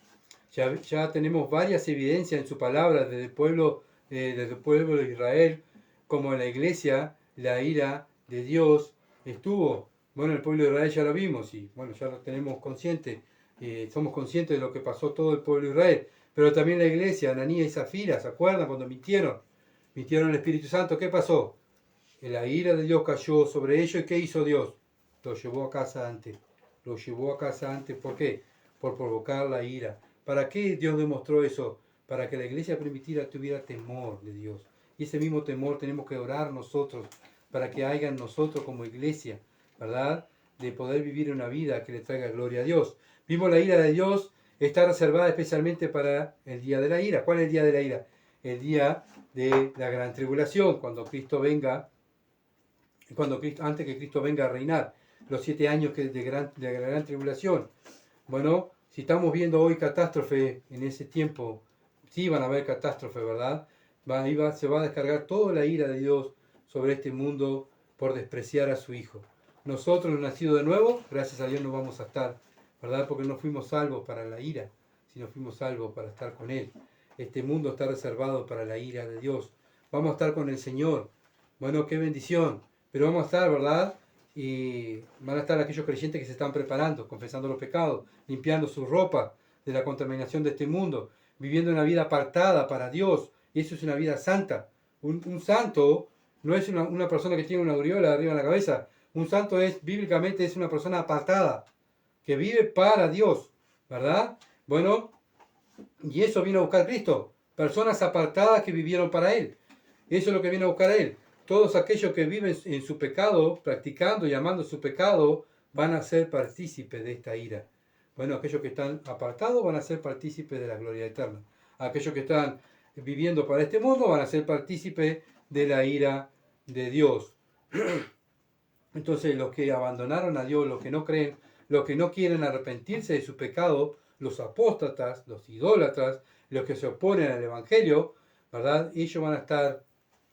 Ya tenemos varias evidencias en su palabra desde el pueblo de Israel, como en la iglesia, la ira de Dios estuvo. Bueno, el pueblo de Israel ya lo vimos y bueno, ya lo tenemos consciente. Somos conscientes de lo que pasó todo el pueblo de Israel. Pero también la iglesia, Ananías y Zafira, ¿se acuerdan cuando mintieron? Mintieron al Espíritu Santo, ¿qué pasó? La ira de Dios cayó sobre ellos y ¿qué hizo Dios? Lo llevó a casa antes. Lo llevó a casa antes, ¿por qué? Por provocar la ira. ¿Para qué Dios demostró eso? Para que la iglesia primitiva tuviera temor de Dios. Y ese mismo temor tenemos que orar nosotros, para que haya en nosotros como iglesia, ¿verdad? De poder vivir una vida que le traiga gloria a Dios. Vimos la ira de Dios está reservada especialmente para el día de la ira. ¿Cuál es el día de la ira? El día de la gran tribulación, cuando Cristo venga, antes que Cristo venga a reinar, los 7 años de la gran tribulación. Bueno, si estamos viendo hoy catástrofe en ese tiempo, sí van a haber catástrofe, ¿verdad? Se va a descargar toda la ira de Dios sobre este mundo por despreciar a su Hijo. Nosotros, los nacidos de nuevo, gracias a Dios no vamos a estar, ¿verdad? Porque no fuimos salvos para la ira, sino fuimos salvos para estar con Él. Este mundo está reservado para la ira de Dios. Vamos a estar con el Señor. Bueno, qué bendición. Pero vamos a estar, ¿verdad? Y van a estar aquellos creyentes que se están preparando, confesando los pecados, limpiando su ropa de la contaminación de este mundo, viviendo una vida apartada para Dios. Y eso es una vida santa. Un santo no es una persona que tiene una aureola arriba en la cabeza. Un santo bíblicamente, es una persona apartada, que vive para Dios, ¿verdad? Bueno, y eso viene a buscar Cristo. Personas apartadas que vivieron para Él. Eso es lo que viene a buscar Él. Todos aquellos que viven en su pecado, practicando y amando su pecado, van a ser partícipes de esta ira. Bueno, aquellos que están apartados van a ser partícipes de la gloria eterna. Aquellos que están viviendo para este mundo van a ser partícipes de la ira de Dios. Entonces, los que abandonaron a Dios, los que no creen, los que no quieren arrepentirse de su pecado, los apóstatas, los idólatras, los que se oponen al Evangelio, ¿verdad? Ellos van a estar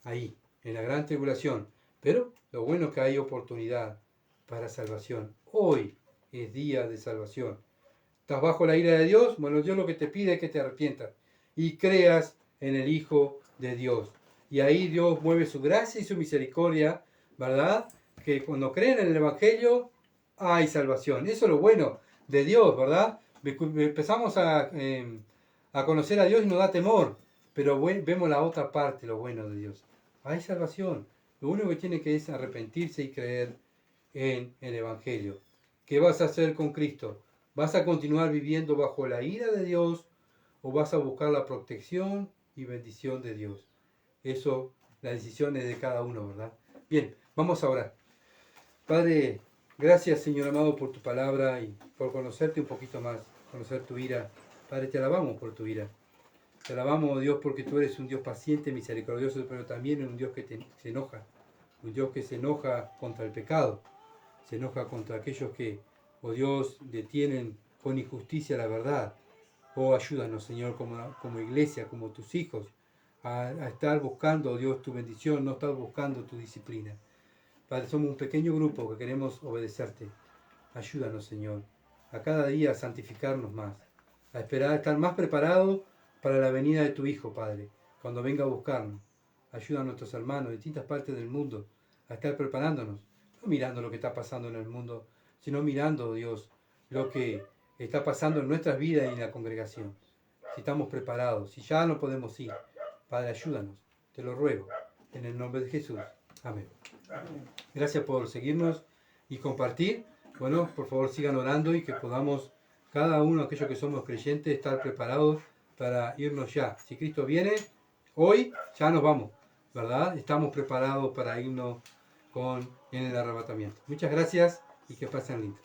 ahí, en la gran tribulación. Pero lo bueno es que hay oportunidad para salvación. Hoy es día de salvación. ¿Estás bajo la ira de Dios? Bueno, Dios lo que te pide es que te arrepientas y creas en el Hijo de Dios. Y ahí Dios mueve su gracia y su misericordia, ¿verdad? Que cuando creen en el Evangelio hay salvación. Eso es lo bueno de Dios, ¿verdad? Empezamos a conocer a Dios y nos da temor, pero vemos la otra parte, lo bueno de Dios. Hay salvación. Lo único que tiene que es arrepentirse y creer en el Evangelio. ¿Qué vas a hacer con Cristo? ¿Vas a continuar viviendo bajo la ira de Dios o vas a buscar la protección y bendición de Dios? Eso, la decisión es de cada uno, ¿verdad? Bien, vamos a orar. Padre, gracias Señor amado por tu palabra y por conocerte un poquito más, conocer tu ira. Padre, te alabamos por tu ira. Te alabamos, Dios, porque tú eres un Dios paciente, misericordioso, pero también un Dios que se enoja. Un Dios que se enoja contra el pecado. Se enoja contra aquellos que, oh Dios, detienen con injusticia la verdad. Oh, ayúdanos, Señor, como iglesia, como tus hijos, a estar buscando, Dios, tu bendición, no estar buscando tu disciplina. Padre, somos un pequeño grupo que queremos obedecerte. Ayúdanos, Señor, a cada día a santificarnos más, a esperar, a estar más preparados para la venida de tu Hijo, Padre, cuando venga a buscarnos. Ayuda a nuestros hermanos de distintas partes del mundo a estar preparándonos, no mirando lo que está pasando en el mundo, sino mirando, Dios, lo que está pasando en nuestras vidas y en la congregación. Si estamos preparados, si ya no podemos ir, Padre, ayúdanos, te lo ruego, en el nombre de Jesús. Amén. Gracias por seguirnos y compartir. Bueno, por favor sigan orando y que podamos, cada uno, aquellos que somos creyentes, estar preparados para irnos ya. Si Cristo viene, hoy ya nos vamos, ¿verdad? Estamos preparados para irnos en el arrebatamiento. Muchas gracias y que pasen lindo.